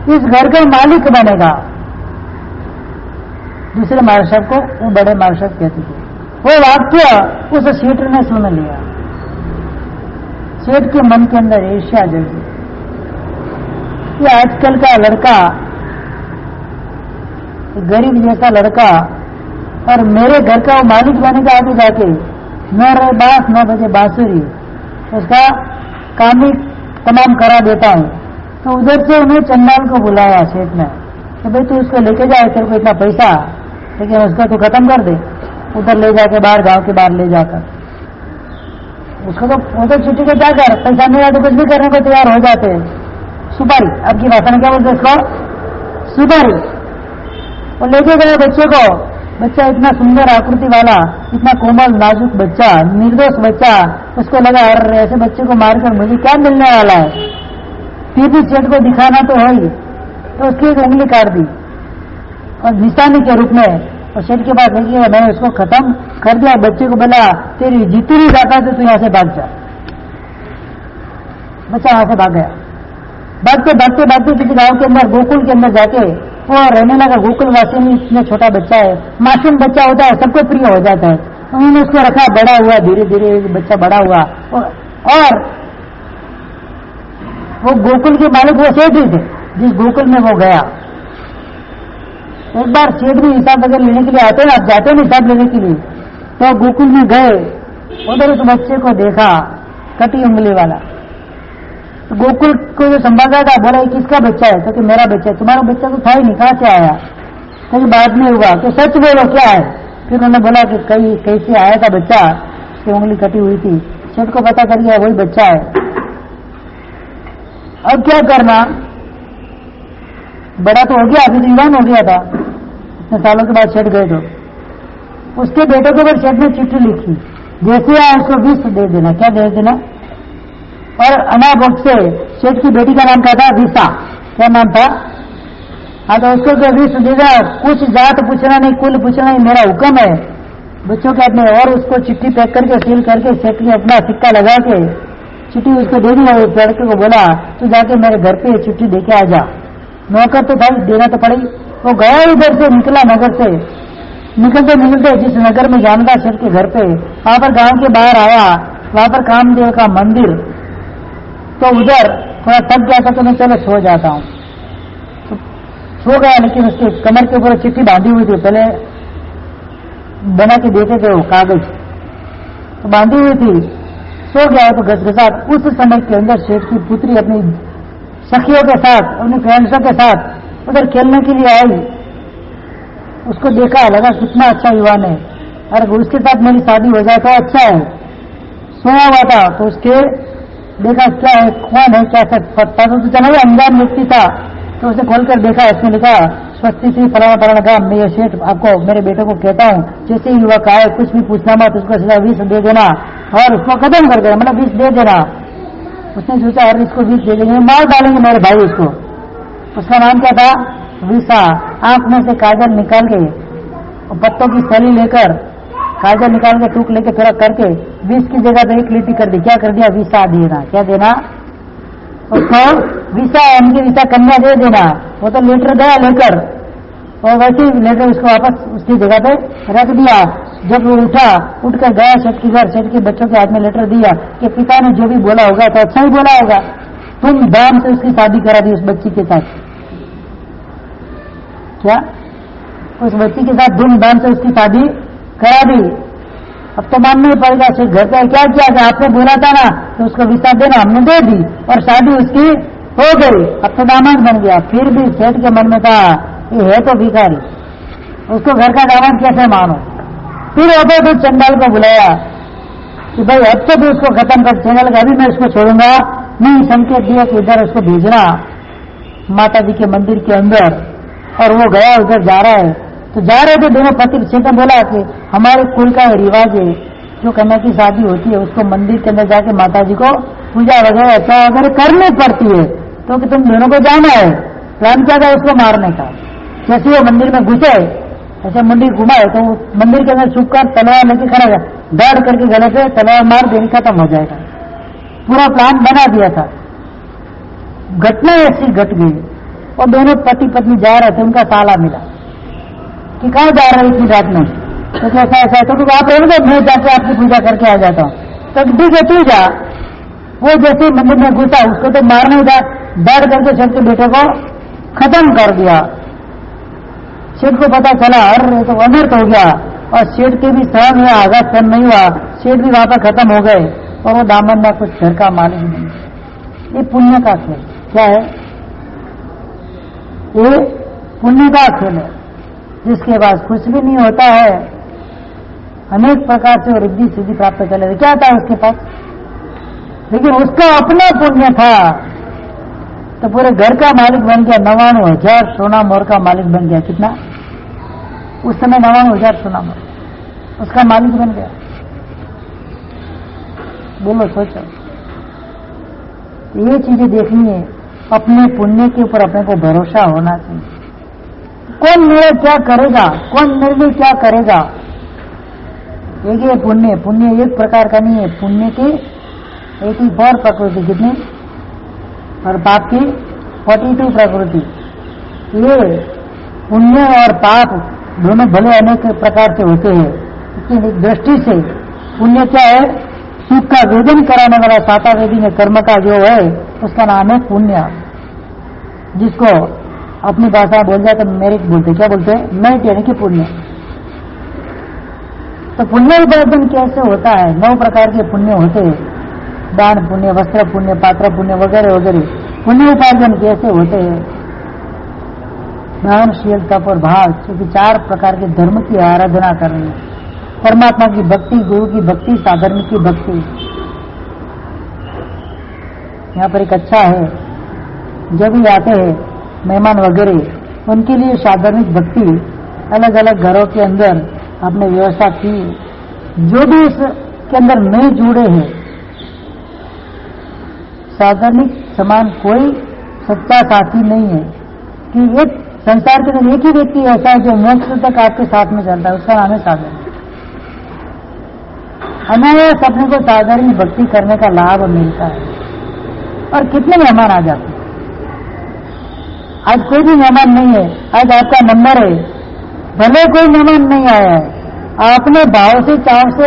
इस घर का मालिक बनेगा। दूसरे महाराज साहब को वो बड़े महाराज साहब कहते थे। वो वाक्य उस सेठ ने सुन लिया। सेठ के मन के अंदर ईर्ष्या जग गई। ये आजकल का लड़का, गरीब जैसा लड़का, और मेरे घर का वो मालिक बनेगा आगे जाके। 9 रहे बांस, 9 बजे बांसुरी, उसका काम ही तमाम करा देता हूं। तो उधर से उन्हें चंडाल को बुलाया सेठ ने कि भाई तू उसको लेके जाए, तेरे को इतना पैसा, लेकिन उसका तू खत्म कर दे। उधर ले जाके बाहर, गांव के बाहर ले जाकर उसको तो वो तो छुट्टी को जाकर पैसा नहीं तो कुछ भी करने को तैयार हो जाते। सुपारी, आपकी भाषा में क्या बोलते इसको? सुपारी। वो लेके गए बच्चे को। बच्चा इतना सुंदर आकृति वाला, इतना कोमल नाजुक बच्चा, निर्दोष बच्चा। उसको लगा अरे ऐसे बच्चे को मारकर मुझे क्या मिलने वाला है, टीवी सेठ को दिखाना तो है ही। तो उसकी एक उंगली काट दी और निशानी के रूप में और सेठ के पास लेके मैंने उसको खत्म कर दिया। बच्चे को बोला तेरी जीती नहीं जाता तो तू यहां से भाग जा। बच्चा यहां से भाग गया। भागते भागते भागते किसी गांव के अंदर, गोकुल के अंदर जाके वो रहने लगा। गोकुलवासी में इतना छोटा बच्चा है, मासूम बच्चा होता है, सबको प्रिय हो जाता है। उन्होंने उसको रखा, बड़ा हुआ, धीरे धीरे बच्चा बड़ा हुआ। और वो गोकुल के मालिक वो सेठ ही थे जिस गोकुल में वो गया। एक बार सेठ भी हिसाब वगैरह लेने के लिए आते ना, जाते हैं हिसाब लेने के लिए, तो गोकुल में गए, उधर उस बच्चे को देखा कटी उंगली वाला। तो गोकुल को जो संभाला था, बोला ये किसका बच्चा है? तो कि मेरा बच्चा है। तुम्हारा बच्चा तो था ही नहीं, कहां से आया? तो बाद में हुआ। तो सच बोलो क्या है? फिर उन्होंने बोला कि कहीं कैसे आया था बच्चा, उसकी उंगली कटी हुई थी। सेठ को पता कर गया वही बच्चा है। अब क्या करना, बड़ा तो हो गया, अभी दीवान हो गया था, इतने सालों के बाद सेठ गए तो उसके बेटे को फिर सेठ ने चिट्ठी लिखी, जैसे आए उसको 20 दे देना। क्या दे देना? और अनावक्त से सेठ की बेटी का नाम क्या था? विसा। क्या नाम था? हाँ, तो उसको 20 देगा। कुछ जात पूछना नहीं, कुल पूछना नहीं, मेरा हुक्म है बच्चों के हाथ में। और उसको चिट्ठी पैक करके सील करके सेठ ने अपना सिक्का लगा के चिट्ठी उसको दे दी। और लड़के को बोला तू जाके मेरे घर पे चिट्ठी देके आ जा। नौकर तो था, देना तो पड़ेगी। वो गया इधर से, निकला नगर से, निकलते निकलते जिस नगर में जाना था सेठ के घर पे, वहां पर गांव के बाहर आया, वहां पर कामदेव का मंदिर। तो उधर थोड़ा थक गया था, तो मैं चलो सो जाता हूं। तो सो गया, लेकिन उसके कमर के ऊपर चिट्ठी बांधी हुई थी, पहले बना के देते थे वो कागज, तो बांधी हुई थी। सो गया तो घसघसाट। उस समय के अंदर सेठ की पुत्री अपनी सखियों के साथ, अपनी फ्रेंड्सों के साथ उधर खेलने के लिए आई। उसको देखा, लगा कितना अच्छा युवान है, अरे उसके साथ मेरी शादी हो जाए तो अच्छा है। सोया हुआ था तो उसके देखा क्या है, कौन है, क्या पता तो चला अनजान व्यक्ति था। तो उसे खोलकर देखा, इसमें लिखा स्वस्ति श्री फलाना फलाना का, मैं ये सेठ आपको मेरे बेटे को कहता हूँ, जैसे ही युवक आए कुछ भी पूछना मत, उसको सीधा 20 दे देना और उसको खत्म कर देना, मतलब 20 दे देना। उसने सोचा अरे इसको 20 दे देंगे, मार डालेंगे मेरे भाई उसको। उसका नाम क्या था? विसा। आंख में से काजल निकाल के और पत्तों की सली लेकर काजल निकाल के टूक लेके थोड़ा करके 20 की जगह तो 1 लिट्टी कर दी। क्या कर दिया? विसा देना। क्या देना? उसको विसा, उनकी विसा कन्या दे देना। वो तो लेटर गया लेकर, और वैसे ही लेटर उसको वापस उसकी जगह पे रख दिया। जब वो उठकर गया सेठ के घर, सेठ के बच्चों के हाथ में लेटर दिया कि पिता ने जो भी बोला होगा तो अच्छा ही बोला होगा, तुम दाम से उसकी शादी करा दी उस बच्ची के साथ। क्या? उस बच्ची के साथ धूमधाम से उसकी शादी करा दी। अब तो मानना ही पड़ेगा। सेठ घर पे क्या किया कि आपने बोला था ना तो उसको विसा देना, हमने दे दी और शादी उसकी हो गई, अब तो दामाद बन गया। फिर भी सेठ के मन में था ये है तो भिखारी, उसको घर का दामाद कैसे मानो। फिर वापस उस चंडाल को बुलाया कि भाई अब तो भी उसको खत्म कर, चंडाल का अभी मैं उसको छोड़ूंगा नहीं। संकेत दिया कि इधर उसको भेजना माता जी के मंदिर के अंदर। और वो गया, उधर जा रहा है, तो जा रहे थे दोनों पति। सेठ ने बोला कि हमारे कुल का रिवाज है, जो कन्या की शादी होती है उसको मंदिर के अंदर जाके माता जी को पूजा वगैरह ऐसा वगैरह करनी पड़ती है, तो कि तुम दोनों को जाना है। प्लान क्या था? उसको मारने का। जैसे वो मंदिर में घुसे, ऐसे मुंडी घुमाए तो मंदिर के अंदर छुपकर तलवार लेके खड़ा है, दाड़ करके गले पे तलवार मार देने, खत्म हो जाएगा। पूरा प्लान बना दिया था। घटना ऐसी घट गई और दोनों पति पत्नी जा रहे थे, उनका ताला मिला कि कहाँ जा रहे इतनी रात में? तो कैसा ऐसा है? तो आप रहने दो, मैं जाके आपकी पूजा करके आ जाता हूँ। तो ठीक है तू जा। वो जैसे मंदिर में घुसा, उसको तो मारने ही दाड़ करके सेठ के बेटे को खत्म कर दिया। सेठ को पता चला अरे तो अनर्थ हो गया, और सेठ के भी सहन हुआ, आघात सहन नहीं हुआ, सेठ भी वहां पर खत्म हो गए और वो दामन में कुछ घर का मालिक नहीं। ये पुण्य का खेल क्या है? ये पुण्य का खेल है, जिसके पास कुछ भी नहीं होता है, अनेक प्रकार से रिद्धि सिद्धि प्राप्त कर लेते। क्या था उसके पास? लेकिन उसका अपना पुण्य था तो पूरे घर का मालिक बन गया। 99,000 सोना मोर का मालिक बन गया। कितना? उस समय 99,000 सोना मोर उसका मालिक बन गया। बोलो, सोचो। ये चीजें देखनी है, अपने पुण्य के ऊपर अपने को भरोसा होना चाहिए। कौन मेरा क्या करेगा, कौन मेरे लिए क्या करेगा? एक ये पुण्य, पुण्य एक प्रकार का नहीं है। पुण्य की एक ही और प्रकृति, कितनी? और पाप की 42 प्रकृति। ये पुण्य और पाप दोनों भले अनेक प्रकार से होते हैं, लेकिन एक दृष्टि से पुण्य क्या है? सुख का वेदन कराने वाला साता वेदी में कर्म का जो है उसका नाम है पुण्य, जिसको अपनी भाषा बोल जाए तो मेरिट बोलते, क्या बोलते हैं? मेरिट यानी कि पुण्य। तो पुण्य उपार्जन कैसे होता है? 9 प्रकार के पुण्य होते हैं, दान पुण्य, वस्त्र पुण्य, पात्र पुण्य वगैरह वगैरह। पुण्य उपार्जन कैसे होते हैं? दानशील, तप और भाव, क्योंकि 4 प्रकार के धर्म की आराधना करनी, परमात्मा की भक्ति, गुरु की भक्ति, साधर्म की भक्ति। यहाँ पर एक अच्छा है, जब भी आते हैं मेहमान वगैरह, उनके लिए साधार्मिक भक्ति अलग अलग घरों के अंदर आपने व्यवस्था की। जो भी इसके अंदर नए जुड़े हैं, साधार्मिक समान कोई सच्चा साथी नहीं है कि एक संसार के अंदर एक ही व्यक्ति ऐसा है जो मोक्ष तक आपके साथ में चलता है, उसका नाम है साधर्मिक। अनायास अपने को साधार्मिक भक्ति करने का लाभ मिलता है। और कितने मेहमान आ जाते हैं? आज कोई भी मेहमान नहीं है, आज आपका नंबर है, भले कोई मेहमान नहीं आया है, आपने भाव से, चाव से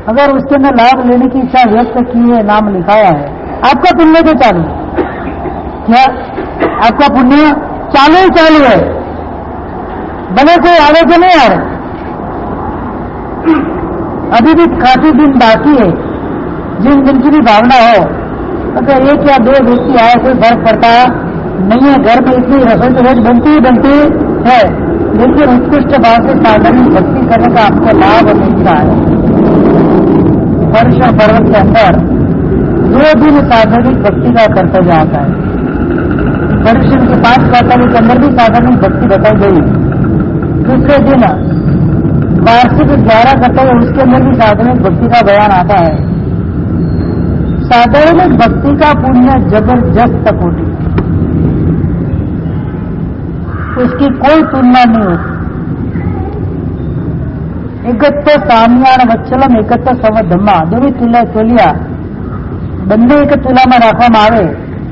अगर उसके अंदर लाभ लेने की इच्छा व्यक्त की है, नाम लिखाया है, आपका पुण्य तो चालू क्या? आपका पुण्य चालू है, भले कोई आगे से नहीं आ रहे। अभी भी काफी दिन बाकी है, जिन दिन की भी भावना हो, अगर 1 या 2 व्यक्ति आए कोई फर्क पड़ता नहीं है। घर में इतनी रसोई तो रोज बनती है, लेकिन उत्कृष्ट भाव से साधारण भक्ति करने का आपको लाभ मिलता है। वर्ष और पर्वत के अंदर 2 दिन साधारण भक्ति का कर्तव्य आता है। परिश्रम के 5 कर्तव्य के अंदर भी साधारण भक्ति बताई गई। दूसरे दिन वार्षिक 11 कर्तव्य, उसके अंदर भी साधारण भक्ति का बयान आता है। साधारण भक्ति का पुण्य जबरदस्त कोटि, उसकी कोई तुलना नहीं होती। एकत्व साम्यान वत्सलम एकत्व संवधम्मा, दोनों तुल्या બંને એક તુલામાં રાખવામાં આવે।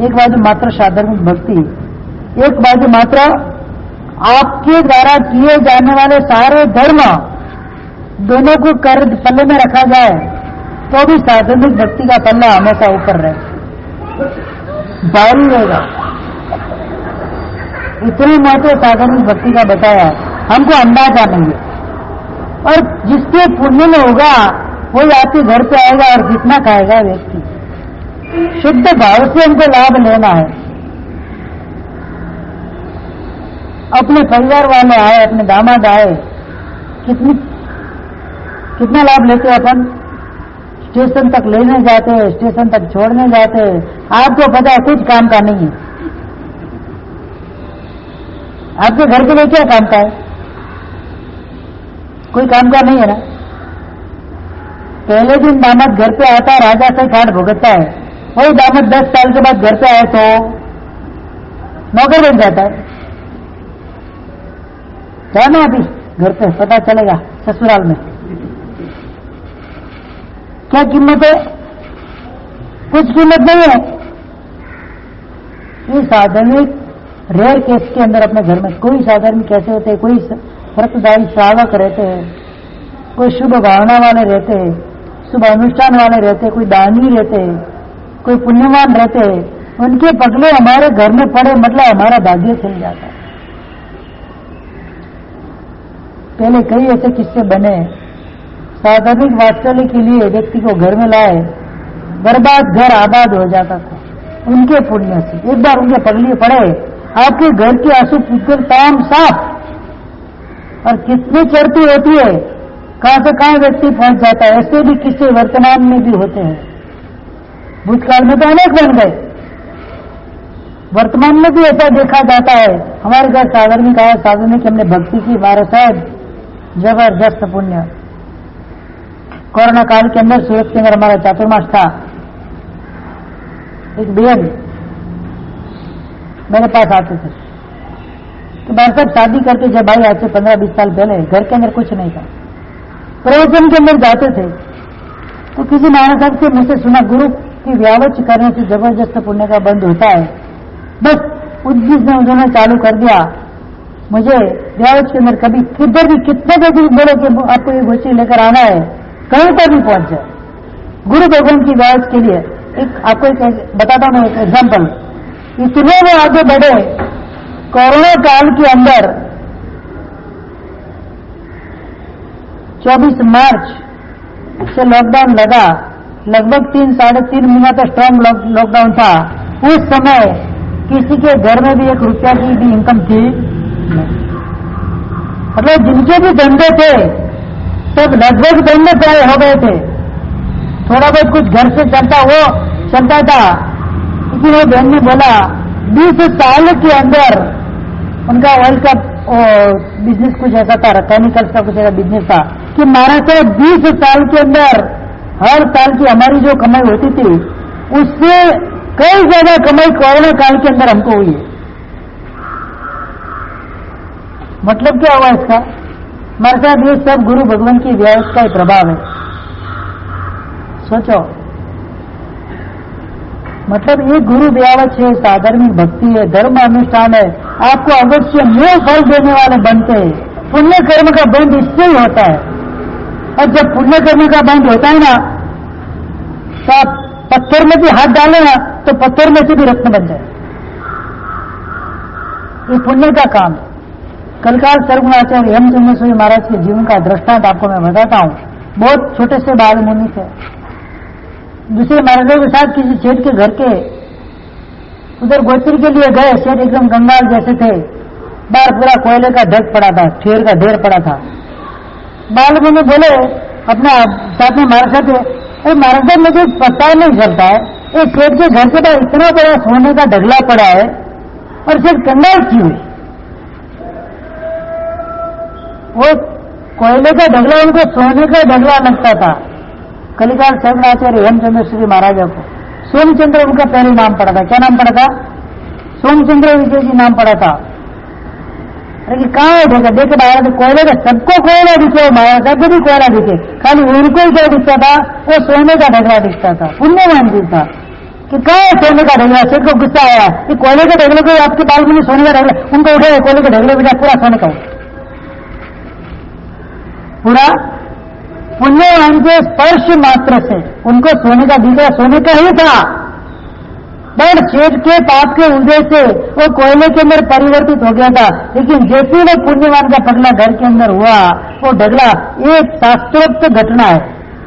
एक बाजू मात्र साधारण भक्ति, एक बाजू मात्र आपके द्वारा किए जाने वाले सारे धर्म, दोनों को कर पल्ले में रखा जाए तो भी साधारण भक्ति का पल्ला हमेशा ऊपर रहे, भारी रहेगा। इतने महत्व साधारण भक्ति का बताया है, हमको अंदाजा नहीं है। और जिसके पुण्य में होगा वही आपके घर पे आएगा और जितना खाएगा व्यक्ति। शुद्ध भाव से हमको लाभ लेना है। अपने परिवार वाले आए, अपने दामाद आए, कितना लाभ लेते हैं अपन? स्टेशन तक लेने जाते हैं, स्टेशन तक छोड़ने जाते हैं। आपको पता है कुछ काम का नहीं है। आपके घर के लिए क्या काम का है? कोई काम का नहीं है ना। पहले दिन दामाद घर पे आता है, राजा से खाट भुगतता है। वही दामाद 10 साल के बाद घर पे आए तो नौकर बन जाता है। जाना अभी घर पे, पता चलेगा ससुराल में क्या कीमत है। कुछ कीमत नहीं है। ये साधारण रेयर केस के अंदर अपने घर में कोई साधारण कैसे होते हैं, कोई व्रतदायी श्रावक रहते हैं, कोई शुभ भावना वाले रहते हैं, शुभ अनुष्ठान वाले रहते हैं, कोई दानी रहते हैं, कोई पुण्यवान रहते हैं। उनके पगले हमारे घर में पड़े मतलब हमारा भाग्य चल जाता है। पहले कई ऐसे किस्से बने, साधारण वात्सल्य के लिए व्यक्ति को घर में लाए, बर्बाद घर आबाद हो जाता था उनके पुण्य से। एक बार उनके पगले पड़े, आपके घर के आंसू पुत्र तमाम साफ, और कितनी चढ़ती होती है, कहां से कहां व्यक्ति पहुंच जाता है। ऐसे भी किस्से वर्तमान में भी होते हैं। भूतकाल में तो अनेक बन गए, वर्तमान में भी ऐसा देखा जाता है। हमारे घर साधारण का है, साधन की हमने भक्ति की, हमारे साथ जबरदस्त पुण्य। कोरोना काल के अंदर सूरत के अंदर हमारा चातुर्मास था। एक बेन मेरे पास आते थे तो भाई साहब शादी करके जब भाई आज से 15-20 साल पहले घर के अंदर कुछ नहीं था, प्रवचन के अंदर जाते थे तो किसी महाराज साहब से मुझसे सुना, गुरु की व्यावच करने से जबरदस्त पुण्य का बंद होता है। बस उद्देश्य ने उन्होंने चालू कर दिया। मुझे व्यावच के अंदर कभी किधर भी कितने बजे बोलो कि आपको ये गोष्ठी लेकर आना है, कहीं पर भी पहुंच जाए। गुरु भगवान की व्यावच के लिए एक आपको एक बताता हूं, एक एग्जाम्पल। इतने वो आगे बढ़े कोरोना काल के अंदर 24 मार्च से लॉकडाउन लगा, लगभग 3-3.5 महीना तक स्ट्रॉन्ग लॉकडाउन था। उस समय किसी के घर में भी 1 रुपया की भी इनकम थी नहीं। मतलब जिनके भी धंधे थे सब लगभग धंधे प्राय हो गए थे। थोड़ा बहुत कुछ घर से चलता था। लेकिन वो बहन ने बोला 20 साल के अंदर उनका ऑयल का बिजनेस कुछ ऐसा था, केमिकल्स का कुछ ऐसा बिजनेस था कि महाराष्ट्र 20 साल के अंदर हर साल की हमारी जो कमाई होती थी उससे कई ज्यादा कमाई कोरोना काल के अंदर हमको हुई है। मतलब क्या हुआ इसका? हमारे साथ ये सब गुरु भगवान की व्यवस्था का ही प्रभाव है। सोचो, मतलब ये गुरु व्यावच है, साधार्मिक भक्ति है, धर्म अनुष्ठान है, आपको अवश्य मूल फल देने वाले बनते हैं। पुण्य कर्म का बंध इससे ही होता है। और जब पुण्य कर्म का बंध होता है ना, तो आप पत्थर में भी हाथ डाले ना तो पत्थर में से भी रत्न बन जाए। ये पुण्य का काम है। कलकाल सर्वगुणाचार्य हेमचंद्र महाराज के जीवन का दृष्टांत आपको मैं बताता हूं। बहुत छोटे से बाल मुनि थे। दूसरे महाराजों के साथ किसी सेठ के घर के उधर गोचरी के लिए गए। सेठ एकदम कंगाल जैसे थे, बाहर पूरा कोयले का ढक पड़ा था, ठेर का ढेर पड़ा था। बाल मुनि बोले अपने साथ में महाराज थे, अरे महाराज साहब मुझे पता नहीं चलता है, एक सेठ के घर के पास इतना बड़ा सोने का ढगला पड़ा है और सेठ कंगाल क्यों है? वो कोयले का ढगला उनको सोने का ढगला लगता था। कलिकाल सर्वगुणाचार्य हेमचंद्र श्री महाराजा को सोमचंद्र उनका पहले नाम पड़ा था। क्या नाम पड़ा था? सोमचंद्र विजय जी नाम पड़ा था। अरे कहाँ है देखा देखे महाराज कोयले का, सबको कोयला दिखे, महाराज सबको भी कोयला दिखे, खाली उनको ही क्या दिखता था? वो सोने का ढगला दिखता था। पुण्यवान जी था कि कहाँ है सोने का ढगला? सेठ को गुस्सा आया कि कोयले के ढगले को आपके बाल में सोने का ढगला, उनको उठे कोयले के ढगले बिना पूरा सोने का पूरा पुण्यवान के स्पर्श मात्र से उनको सोने का दिख रहा, सोने का ही था। पर सेठ के पाप के उदय से वो कोयले के अंदर परिवर्तित हो गया था। लेकिन जैसे वो पुण्यवान का पगला घर के अंदर हुआ, वो ढगला एक शास्त्रोक्त घटना है।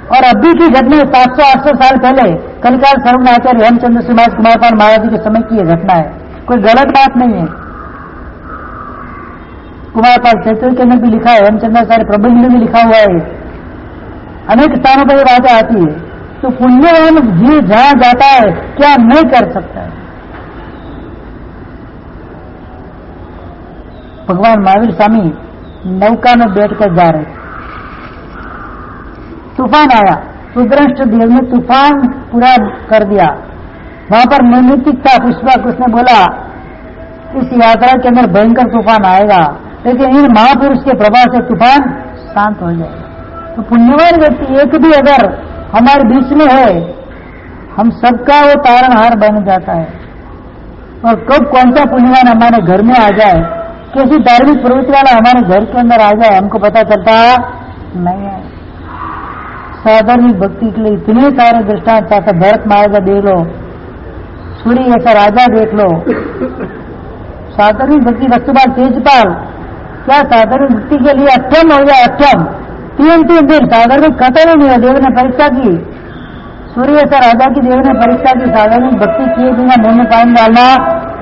और अभी की घटना 700-800 साल पहले कलिकाल सर्वगुणाचार्य हेमचंद्र श्री कुमारपाल महाराज जी के समय की यह घटना है, कोई गलत बात नहीं है। कुमारपाल चैत्र के अंदर भी लिखा है, हेमचंद्राचार्य प्रबंध में भी लिखा हुआ है, अनेक स्थानों पर ये बातें आती है। तो पुण्यवान जी जहां जाता है क्या नहीं कर सकता है? भगवान महावीर स्वामी नौका में बैठकर जा रहे थे, तूफान आया, सुदृष्ट देव ने तूफान पूरा कर दिया। वहां पर नैमित्तिक था पुष्पक, उसने बोला इस यात्रा के अंदर भयंकर तूफान आएगा, लेकिन इन महापुरुष के प्रभाव से तूफान शांत हो जाएगा। तो पुण्यवान व्यक्ति एक भी अगर हमारे बीच में है, हम सबका वो तारणहार बन जाता है। और कब कौन सा पुण्यवान हमारे घर में आ जाए, कैसी धार्मिक प्रवृत्ति वाला हमारे घर के अंदर आ जाए, हमको पता चलता नहीं है। साधारण भक्ति के लिए इतने सारे दृष्टांत, भरत महाराजा देख लो, सूर्य ऐसा राजा देख लो, साधारण भक्ति वस्तुपाल तेजपाल, क्या साधारण भक्ति के लिए अष्टम हो गया, अष्टम 3 दिन साधारण खत्म नहीं है। देव ने परीक्षा की, सूर्य ऐसा राजा की देव ने परीक्षा की, साधारण भक्ति किए बिना मुंह में पानी डालना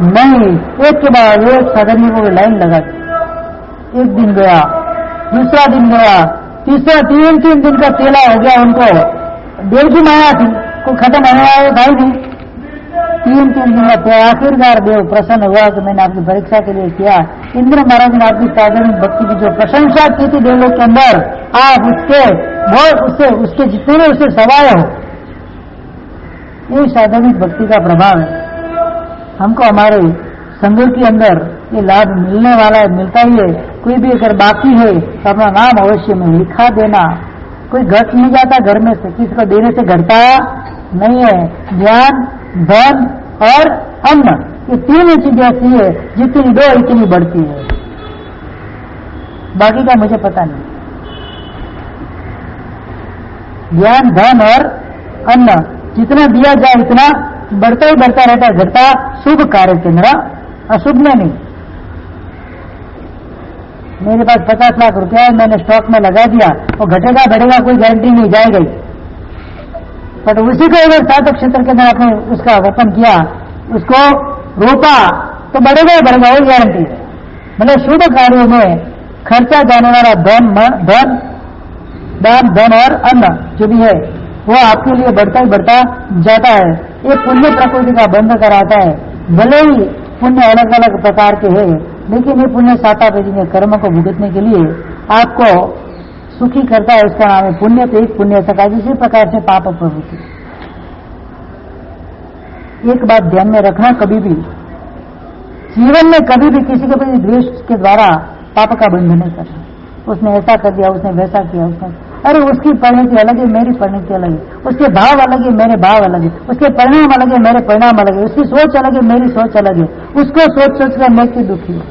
नहीं। एक के बाद एक साधारण को लाइन लगा दी। एक दिन गया, दूसरा दिन गया, तीसरा 3 दिन का तेला हो गया उनको। देव की माया थी, को खत्म होने वाले भाई थी। 3 दिन का आखिरकार देव प्रसन्न हुआ कि मैंने आपकी परीक्षा के लिए किया। इंद्र महाराज ने आपकी साधारण भक्ति की जो प्रशंसा की थी देवलोक के अंदर, आप उसके जितने भी उससे सवाए हो। ये साधारण भक्ति का प्रभाव है। हमको हमारे संघ के अंदर ये लाभ मिलने वाला है, मिलता ही है। कोई भी अगर बाकी है तो अपना नाम अवश्य में लिखा देना। कोई घट नहीं जाता घर में से, किसी को देने से घटता नहीं है। ज्ञान, धन और अन्न, ये 3 चीजें ऐसी है जितनी दो इतनी बढ़ती है, बाकी का मुझे पता नहीं। ज्ञान, धन और अन्न जितना दिया जाए इतना बढ़ता ही बढ़ता रहता है, घटता शुभ कार्य के अंदर, अशुभ में नहीं। मेरे पास 50 लाख रुपया है, मैंने स्टॉक में लगा दिया, और घटेगा बढ़ेगा कोई गारंटी नहीं, जाएगा ही। बट उसी को अगर साधक क्षेत्र के अंदर आपने उसका वपन किया, उसको रोपा, तो बढ़ेगा ही बढ़ेगा, वही गारंटी है। मतलब शुभ कार्यों में खर्चा जाने वाला धन और अन्न जो भी है वो आपके लिए बढ़ता ही बढ़ता जाता है। ये पुण्य प्रकृति का बंध कराता है। भले ही पुण्य अलग अलग प्रकार के हैं, लेकिन ये पुण्य साता पेजी में कर्म को भुगतने के लिए आपको सुखी करता है। उसका नाम है पुण्य। तो एक पुण्य सका, इसी प्रकार से पाप प्रवृत्ति। एक बात ध्यान में रखना, कभी भी जीवन में कभी भी किसी के प्रति द्वेष के द्वारा पाप का बंध नहीं करना। उसने ऐसा कर दिया, उसने वैसा किया, उसने अरे उसकी परिणति अलग है, मेरी परिणति अलग है, उसके भाव अलग है, मेरे भाव अलग है, उसके परिणाम अलग है, मेरे परिणाम अलग है, उसकी सोच अलग है, मेरी सोच अलग है, उसको सोच कर मैं क्यों दुखी हूं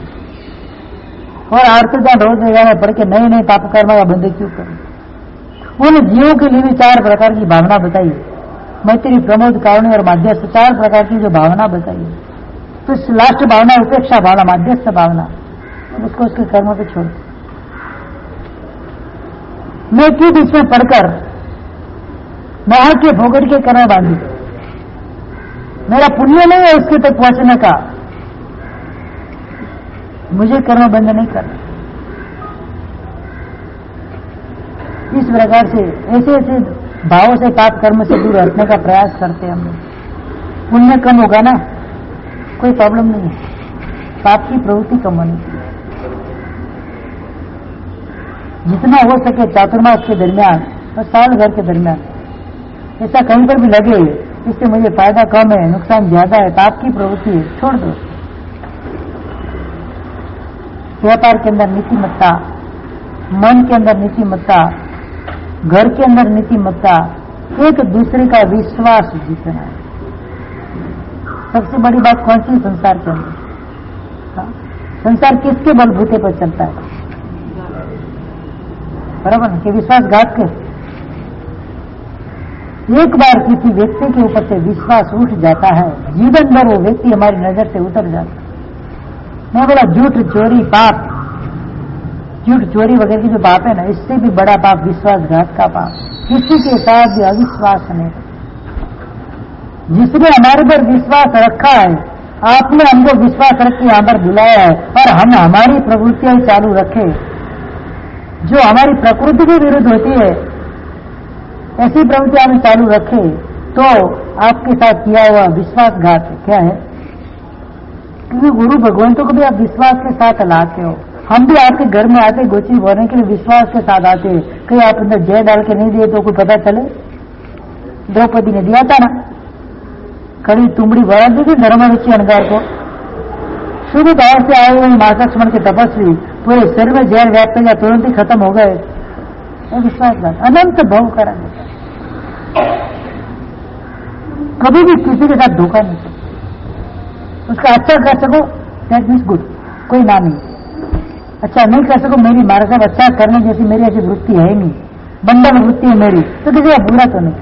और आर्तजान रोज में पढ़ के नए नए पाप कर्म का बंद क्यों करूं। उन जीवों के लिए भी 4 प्रकार की भावना बताई, मैत्री, प्रमोद, कारुण्य और माध्यस्थ, 4 प्रकार की जो भावना बताई। तो लास्ट भावना उपेक्षा भावना, माध्यस्थ भावना, उसको उसके कर्म पे छोड़। मैं क्यों बीच में पढ़कर नहा के भोगट के कर्म बांधी, मेरा पुण्य नहीं है उसके तक पहुंचने का, मुझे कर्म बंद नहीं करना। इस प्रकार से ऐसे ऐसे भावों से पाप कर्म से दूर हटने का प्रयास करते हैं हम लोग। पुण्य कम होगा ना, कोई प्रॉब्लम नहीं है, पाप की प्रवृत्ति कम होनी चाहिए। जितना हो सके चातुर्मास के दरमियान और साल भर के दरमियान, ऐसा कहीं पर भी लगे इससे मुझे फायदा कम है, नुकसान ज्यादा है, पाप की प्रवृत्ति है, छोड़ दो। व्यापार के अंदर नीतिमत्ता, मन के अंदर नीतिमत्ता, घर के अंदर नीतिमत्ता, एक दूसरे का विश्वास जीतना है। सबसे बड़ी बात कौन सी? संसार के अंदर संसार किसके बलबूते पर चलता है? बराबर कि विश्वासघात के। एक बार किसी व्यक्ति के ऊपर से विश्वास उठ जाता है, जीवन भर वो व्यक्ति हमारी नजर से उतर जाता है। मैं बोला झूठ, चोरी, पाप, झूठ, चोरी वगैरह की जो पाप है ना, इससे भी बड़ा पाप विश्वासघात का पाप। किसी के साथ भी अविश्वास नहीं। जिसने हमारे पर विश्वास रखा है, आपने हमको विश्वास रख के यहां पर बुलाया है, और हम हमारी प्रवृत्तियां चालू रखे जो हमारी प्रकृति के विरुद्ध होती है, ऐसी प्रवृत्ति हमें चालू रखे, तो आपके साथ किया हुआ विश्वासघात क्या है? क्योंकि गुरु भगवंतों को भी आप विश्वास के साथ लाते हो। हम भी आपके घर में आते गोची बोलने के लिए विश्वास के साथ आते हैं। कहीं आप अंदर जय डाल के नहीं दिए तो कोई पता चले? द्रौपदी ने दिया था ना, कड़ी तुमड़ी बढ़ा दी थी धर्मरुचि अनगार को। शुभ भाव से आए हुए माता लक्ष्मण के तपस्वी पूरे शरीर में जहर व्याप्त या तुरंत ही खत्म हो गए। विश्वासघात अनंत भोग करा देता। कभी भी किसी के साथ धोखा नहीं करता। उसका अच्छा कर सको दैट मीन्स गुड, कोई ना नहीं। अच्छा नहीं कर सको, मेरी मारा साहब अच्छा करने जैसी मेरी ऐसी वृत्ति है नहीं, बंधन वृत्ति है मेरी, तो किसी का बुरा तो नहीं।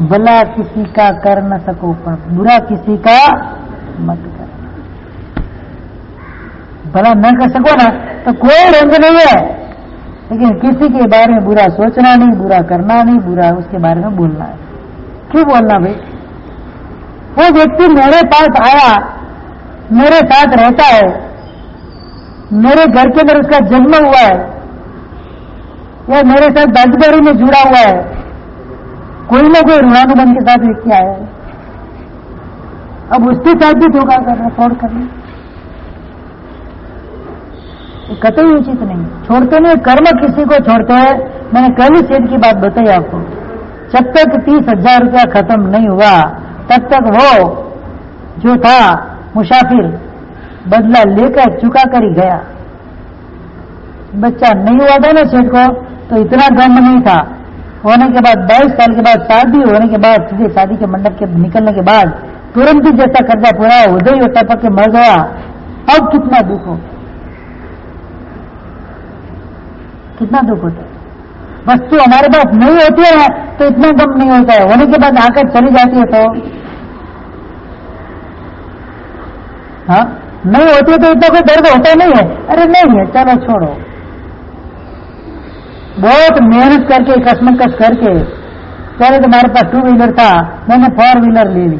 भला किसी का कर न सको पर बुरा किसी का मत कर। भला न कर सको ना तो कोई रंग नहीं है, लेकिन किसी के बारे में बुरा सोचना नहीं, बुरा करना नहीं, बुरा उसके बारे में बोलना है। क्यों बोलना भाई? वो व्यक्ति मेरे पास आया, मेरे साथ रहता है, मेरे घर के अंदर उसका जन्म हुआ है, या मेरे साथ दाजबारी में जुड़ा हुआ है, कोई ना कोई ऋणानुबंध के साथ व्यक्ति आया है। अब उसके साथ भी धोखा करना, फ्रॉड करना कतई उचित नहीं। छोड़ते नहीं, कर्म किसी को छोड़ते हैं। मैंने कल ही सेठ की बात बताई आपको, जब तक 30,000 रुपया खत्म नहीं हुआ तब तक वो जो था मुसाफिर बदला लेकर चुका कर ही गया। बच्चा नहीं हुआ था ना सेठ को, तो इतना गम नहीं था। होने के बाद 22 साल के बाद शादी होने के बाद, सीधे शादी के मंडप के निकलने के बाद तुरंत ही जैसा कर्जा पूरा उदय और टपक के मर गया। अब कितना दुख हो, कितना दुख होता है। वस्तु हमारे पास नहीं होती है तो इतना गम नहीं होता है, होने के बाद आकर चली जाती है तो। हाँ, नहीं होती है तो इतना कोई दर्द होता नहीं है, अरे नहीं है चलो छोड़ो। बहुत मेहनत करके कसमकस करके पहले तो हमारे पास 2 व्हीलर था, मैंने 4 व्हीलर ले ली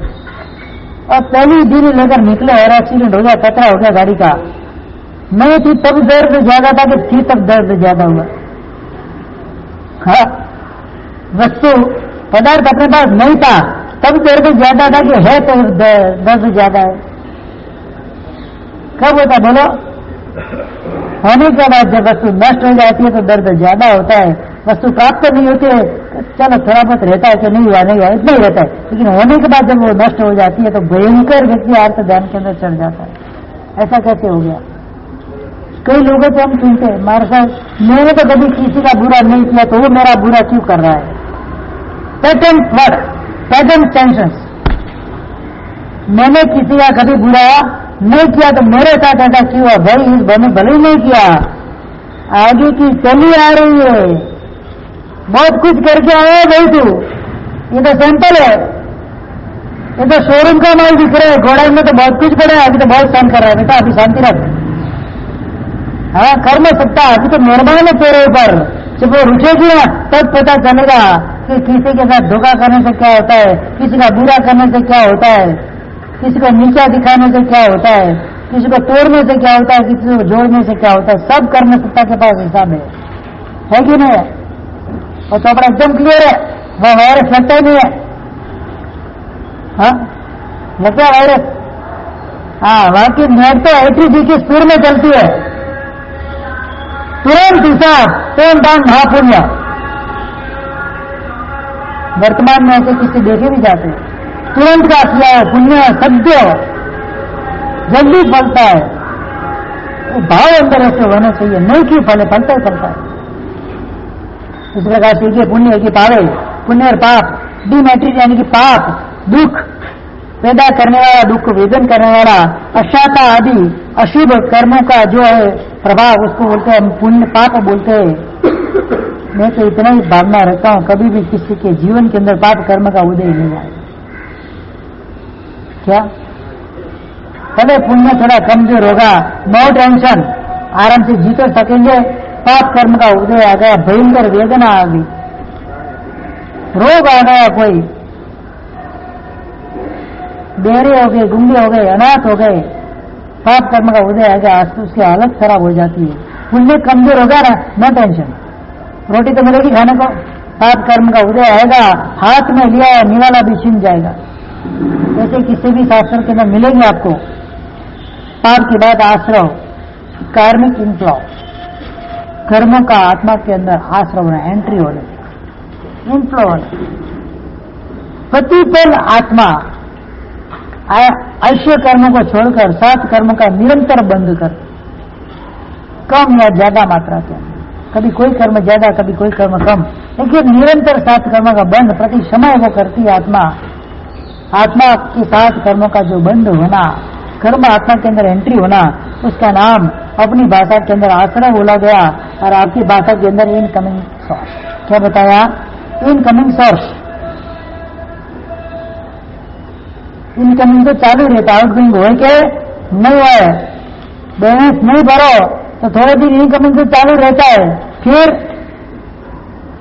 और पहली दिन लेकर निकले और एक्सीडेंट हो गया, खतरा हो गया गाड़ी का। नहीं थी तब दर्द ज्यादा था कि थी तब दर्द ज्यादा हुआ। हाँ, वस्तु पदार्थ अपने पास नहीं था तब दर्द ज्यादा था कि है तो दर्द ज्यादा है। कब होता बोलो? होने के बाद जब वस्तु नष्ट हो जाती है तो दर्द ज्यादा होता है। वस्तु प्राप्त नहीं होती है चलो थोड़ा बहुत रहता है कि नहीं हुआ इतना ही रहता है, लेकिन होने के बाद जब वो नष्ट हो जाती है तो भयंकर व्यक्ति आर्त ध्यान के अंदर चढ़ जाता है। ऐसा कैसे हो गया? कई लोगों को हम सुनते हैं हमारे साथ, मैंने तो कभी किसी का बुरा नहीं किया तो वो मेरा बुरा क्यों कर रहा है? Pattern word, pattern tensions. मैंने किसी का कभी बुरा नहीं किया तो मेरे साथ ऐसा क्यों हुआ? भाई इस बने भले ही नहीं किया, आगे की चली आ रही है, बहुत कुछ करके आया है भाई तू, ये तो सैंपल है, ये तो शोरूम का माल दिख रहा है, घोड़ा में तो बहुत कुछ पड़ा है, अभी तो बहुत सहन कर रहा है बेटा, अभी शांति रख। हाँ कर नहीं सकता, अभी तो मेहरबान है तेरे ऊपर, जब वो रुकेगी ना तब पता चलेगा कि किसी के साथ धोखा करने से क्या होता है, किसी का बुरा करने से क्या होता है, किसी को नीचा दिखाने से क्या होता है, किसी को तोड़ने से क्या होता है, किसी को जोड़ने से क्या होता है। सब कर्म सत्ता के पास हिसाब है कि नहीं? वो तो अपना एकदम क्लियर है, वह वायरस लगता ही नहीं है। हाँ लगता है वायरस? हाँ वहां की नेट तो 80 की स्पीड में चलती है, तुरंत हिसाब, तुरंत दान महापुण्य। वर्तमान में ऐसे किसी देखे भी जाते हैं, तुरंत का किया है पुण्य सद्य जल्दी फलता है। भाव अंदर ऐसे होना चाहिए, नहीं कि फले फलता ही फलता है। इस प्रकार से ये पुण्य है कि पावे, पुण्य और पाप डिमेट्रिक यानी कि पाप दुख पैदा करने वाला, दुख वेदन करने वाला, अशाता आदि अशुभ कर्मों का जो है प्रभाव उसको बोलते हैं पुण्य, पाप बोलते हैं। मैं तो इतना ही भावना रखता हूं कभी भी किसी के जीवन के अंदर पाप कर्म का उदय नहीं आए। क्या पहले पुण्य थोड़ा कमजोर होगा, नो टेंशन, आराम से जी तो सकेंगे। पाप कर्म का उदय आ गया, भयंकर वेदना आ गई, रोग आ गया, कोई बेरे हो गए, गुंगे हो गए, अनाथ हो गए, पाप कर्म का उदय आ गया, उसकी हालत खराब हो जाती है। पुण्य कमजोर होगा ना, नो टेंशन, रोटी तो मिलेगी खाने को। पाप कर्म का उदय आएगा, हाथ में लिया है निवाला भी छिन जाएगा। जैसे किसी भी शास्त्र के अंदर मिलेंगे आपको, पाप के बाद आश्रव, कार्मिक इनफ्लो, कर्मों का आत्मा के अंदर आश्रव होना, एंट्री होने, इनफ्लो होना, प्रतिपल आत्मा ऐश्य कर्मों को छोड़कर 7 कर्मों का निरंतर बंद कर, कम या ज्यादा मात्रा के अंदर, कभी कोई कर्म ज्यादा कभी कोई कर्म कम, लेकिन निरंतर 7 कर्मों का बंद प्रति समय वो करती है आत्मा। आत्मा के 7 कर्मों का जो बंद होना, कर्म आत्मा के अंदर एंट्री होना, उसका नाम अपनी भाषा के अंदर आश्रय बोला गया, और आपकी भाषा के अंदर इनकमिंग सोर्स। क्या बताया? Incoming source. इनकमिंग तो चालू रहता, आउटगोइंग हो के नहीं हुआ है, बैलेंस नहीं भरो तो थोड़े दिन इनकमिंग तो चालू रहता है, फिर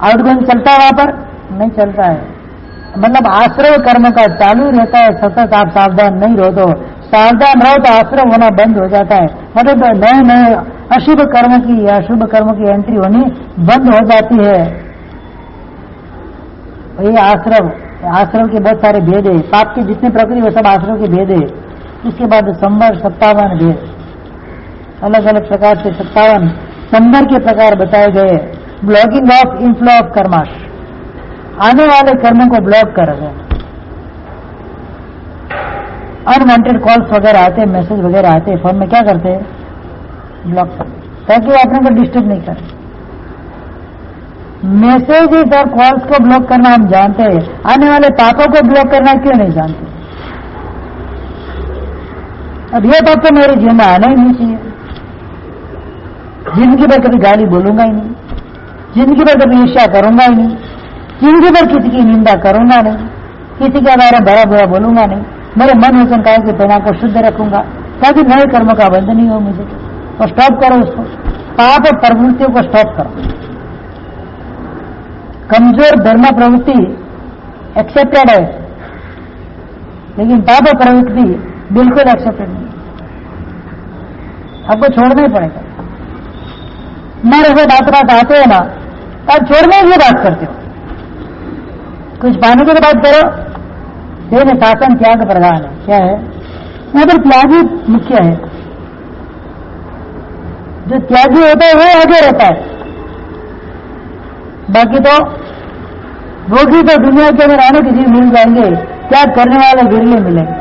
आउटगोइंग चलता है, वहां पर नहीं चलता है। मतलब आश्रय कर्म का चालू रहता है सतत, आप सावधान नहीं रहो तो, सावधान रहो तो आश्रय होना बंद हो जाता है। मतलब नए नए अशुभ कर्मों की या शुभ कर्मों की एंट्री होनी बंद हो जाती है। ये आश्रम के बहुत सारे भेद है, पाप की जितनी प्रकृति वो सब आश्रम के भेद है। इसके बाद संवर 57 भेद, अलग अलग प्रकार से 57 संवर के प्रकार बताए गए। ब्लॉकिंग ऑफ इनफ्लो ऑफ कर्माश, आने वाले कर्मों को ब्लॉक कर रहे हैं। अनवांटेड कॉल्स वगैरह आते हैं, मैसेज वगैरह आते हैं, फोन में क्या करते हैं? ब्लॉक कर, ताकि अपने को डिस्टर्ब नहीं करें। मैसेजेस और कॉल्स को ब्लॉक करना हम जानते हैं, आने वाले पापों को ब्लॉक करना क्यों नहीं जानते? अब ये पाप तो मेरे जीवन में आना ही नहीं चाहिए। जिंदगी भर कभी गाली बोलूंगा ही नहीं, जिंदगी भर कभी ईर्ष्या करूंगा ही नहीं, जिंदगी भर किसी की निंदा करूंगा नहीं, किसी के बारे में बड़ा बुरा बोलूंगा नहीं, मेरे मन वचन काया की प्रेरणा को शुद्ध रखूंगा। ताकि नए कर्म का बंधन नहीं हो मुझे। और स्टॉप करो उसको, पाप और प्रवृत्तियों को स्टॉप करो। कमजोर धर्म प्रवृत्ति एक्सेप्टेड है, लेकिन पाप और प्रवृत्ति बिल्कुल एक्सेप्टेड नहीं, आपको छोड़ना ही पड़ेगा। मेरे से बात आते हो ना, आप छोड़ने की बात करते हो, कुछ पाने की तो बात करो। देन शासन त्याग प्रधान है, क्या है यहाँ पर? त्यागी मुख्य है। जो त्यागी होता है वो आगे रहता है, बाकी तो भोगी तो दुनिया के अंदर आने किसी मिल जाएंगे, त्याग करने वाले गिरले मिलेंगे।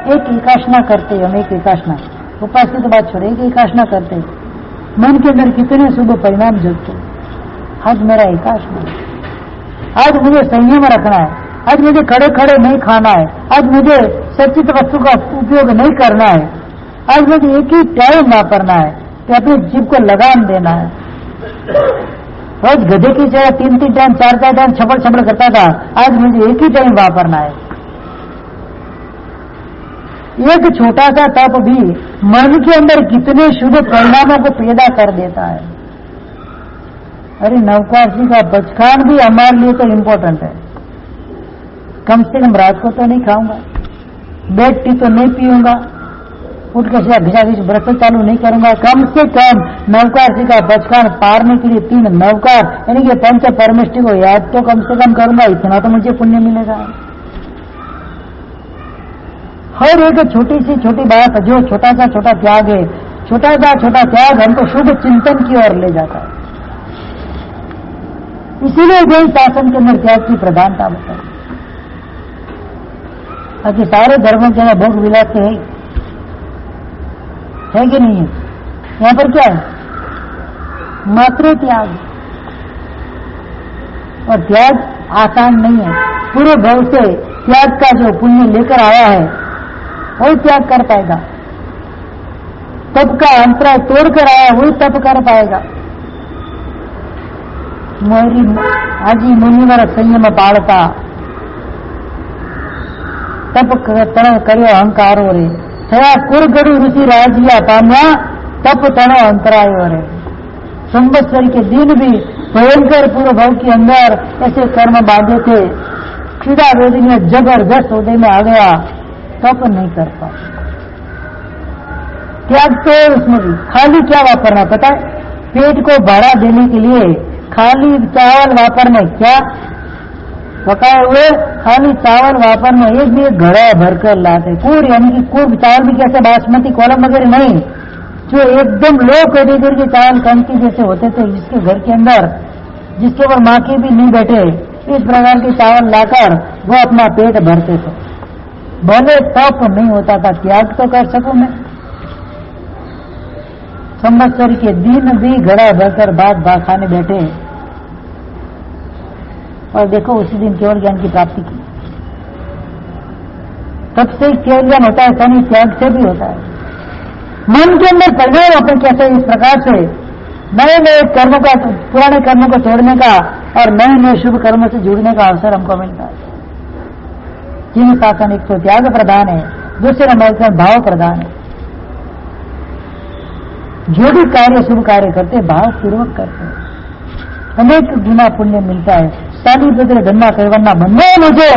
एक एकाशना करते हम, एक एकाशना, उपास्य तो बात छोड़े, एक एकाशना करते मन के अंदर कितने शुभ परिणाम जुटते। आज मेरा एकाशना, आज मुझे संयम रखना है, आज मुझे खड़े खड़े नहीं खाना है, आज मुझे सचित वस्तु का उपयोग नहीं करना है, आज मुझे एक ही टाइम वापरना है कि अपनी जीभ को लगाम देना है। रोज गधे की जगह 3-3 टाइम 4-4 टाइम छपड़ करता था, आज मुझे एक ही टाइम वापरना है। एक छोटा सा तप भी मन के अंदर कितने शुभ परिणामों को पैदा कर देता है। अरे नवकार जी का बचकान भी हमारे लिए तो इम्पोर्टेंट है। कम से कम रात को तो नहीं खाऊंगा, बेड टी तो नहीं पीऊंगा, उठ के सीधा घिसा व्रत चालू नहीं करूंगा। कम से कम नवकार जी का बचकान पारने के लिए 3 नवकार यानी कि पंच परमेष्टि को याद तो कम से कम करूंगा, इतना तो मुझे पुण्य मिलेगा। हर एक छोटी सी छोटी बात, जो छोटा सा छोटा त्याग है, छोटा सा छोटा त्याग हमको शुभ चिंतन की ओर ले जाता है। इसीलिए जैन शासन के अंदर त्याग की प्रधानता बताई। बाकी सारे धर्मों के अंदर भोग विलास है कि नहीं है? यहां पर क्या है? मात्र त्याग। और त्याग आसान नहीं है। पूरे भाव से त्याग का जो पुण्य लेकर आया है वही त्याग कर पाएगा। तप का अंतराय तोड़कर आया वही तप कर पाएगा। मोरी आजी मुनिवर संयम पाड़ता, तप करो अहंकारो रे, थया कुरगड़ू ऋषि राजिया पाम्या, तप तनो अंतरायो रे। संवत्सर के दिन भी भयंकर पूर्व भाव के अंदर ऐसे कर्म बांधे थे, क्षुधा वेदनी जबरदस्त उदय में आ गया, तप नहीं कर पाए। त्याग तो उसमें भी खाली क्या वापरना पता है? पेट को बढ़ा देने के लिए खाली चावल वापरने, क्या पकाए हुए खाली चावल वापरने, एक भी एक घड़ा भरकर लाते। पूरी यानी कि खूब चावल भी कैसे बासमती कॉलम वगैरह नहीं, जो एकदम लो कैटेगरी के चावल कंकी जैसे होते थे, जिसके घर के अंदर जिसके ऊपर माखी भी नहीं बैठे, इस प्रकार के चावल लाकर वो अपना पेट भरते थे। भले तप नहीं होता था, त्याग तो कर सकूं मैं। संवत्सर के दिन भी घड़ा भरकर बात खाने बैठे और देखो उसी दिन केवल ज्ञान की प्राप्ति की। तब से केवल ज्ञान होता है, शनि त्याग से भी होता है। मन के अंदर परिणाम अपने कैसे इस प्रकार से नए नए कर्मों का, पुराने कर्मों को तोड़ने का और नए नए शुभ कर्मों से जुड़ने का अवसर हमको मिलता है। जिन शासन एक तो त्याग प्रधान है, दूसरे नंबर पर भाव प्रधान है। जो भी कार्य शुभ कार्य करते भाव पूर्वक करते हैं, अनेक गुना पुण्य मिलता है। साली बदले धन्ना कहवन्ना बनना है मुझे,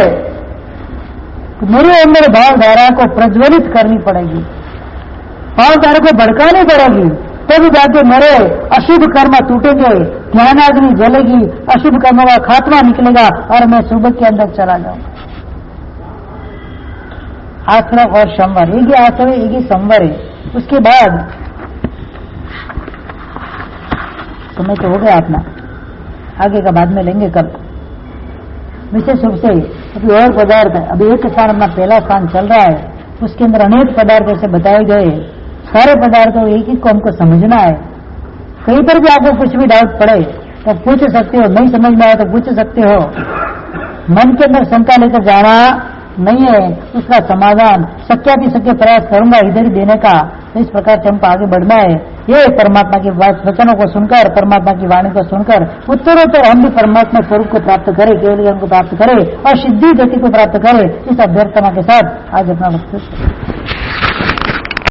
तो मेरे अंदर भावधारा को प्रज्वलित करनी पड़ेगी, भावधारा को भड़कानी पड़ेगी, तभी जाके मेरे अशुभ कर्म टूटेंगे, ध्यानाग्नि जलेगी, अशुभ कर्मों का खात्मा निकलेगा और मैं शुभ के अंदर चला जाऊंगा। आश्रव और संवर, एक ही आश्रव एक ही संवर है। उसके बाद समय तो हो गया अपना, आगे का बाद में लेंगे कल। विशेष रूप से अभी और पदार्थ है, अभी एक स्थान अपना पहला स्थान चल रहा है, उसके अंदर अनेक पदार्थ ऐसे बताए गए। सारे पदार्थों एक ही को हमको समझना है। कहीं पर भी आपको कुछ भी डाउट पड़े तो पूछ सकते हो, नहीं समझ में आए तो पूछ सकते हो। मन के अंदर शंका लेकर जाना नहीं है, उसका समाधान शक्याति शक्य प्रयास करूंगा इधर ही देने का। तो इस प्रकार से हमको आगे बढ़ना है। ये परमात्मा की वचनों को सुनकर, परमात्मा की वाणी को सुनकर उत्तरोत्तर हम भी परमात्मा स्वरूप को प्राप्त करें, केवल ज्ञान को प्राप्त करें और सिद्धि गति को प्राप्त करें। इस अभ्यर्थना के साथ आज अपना वक्तव्य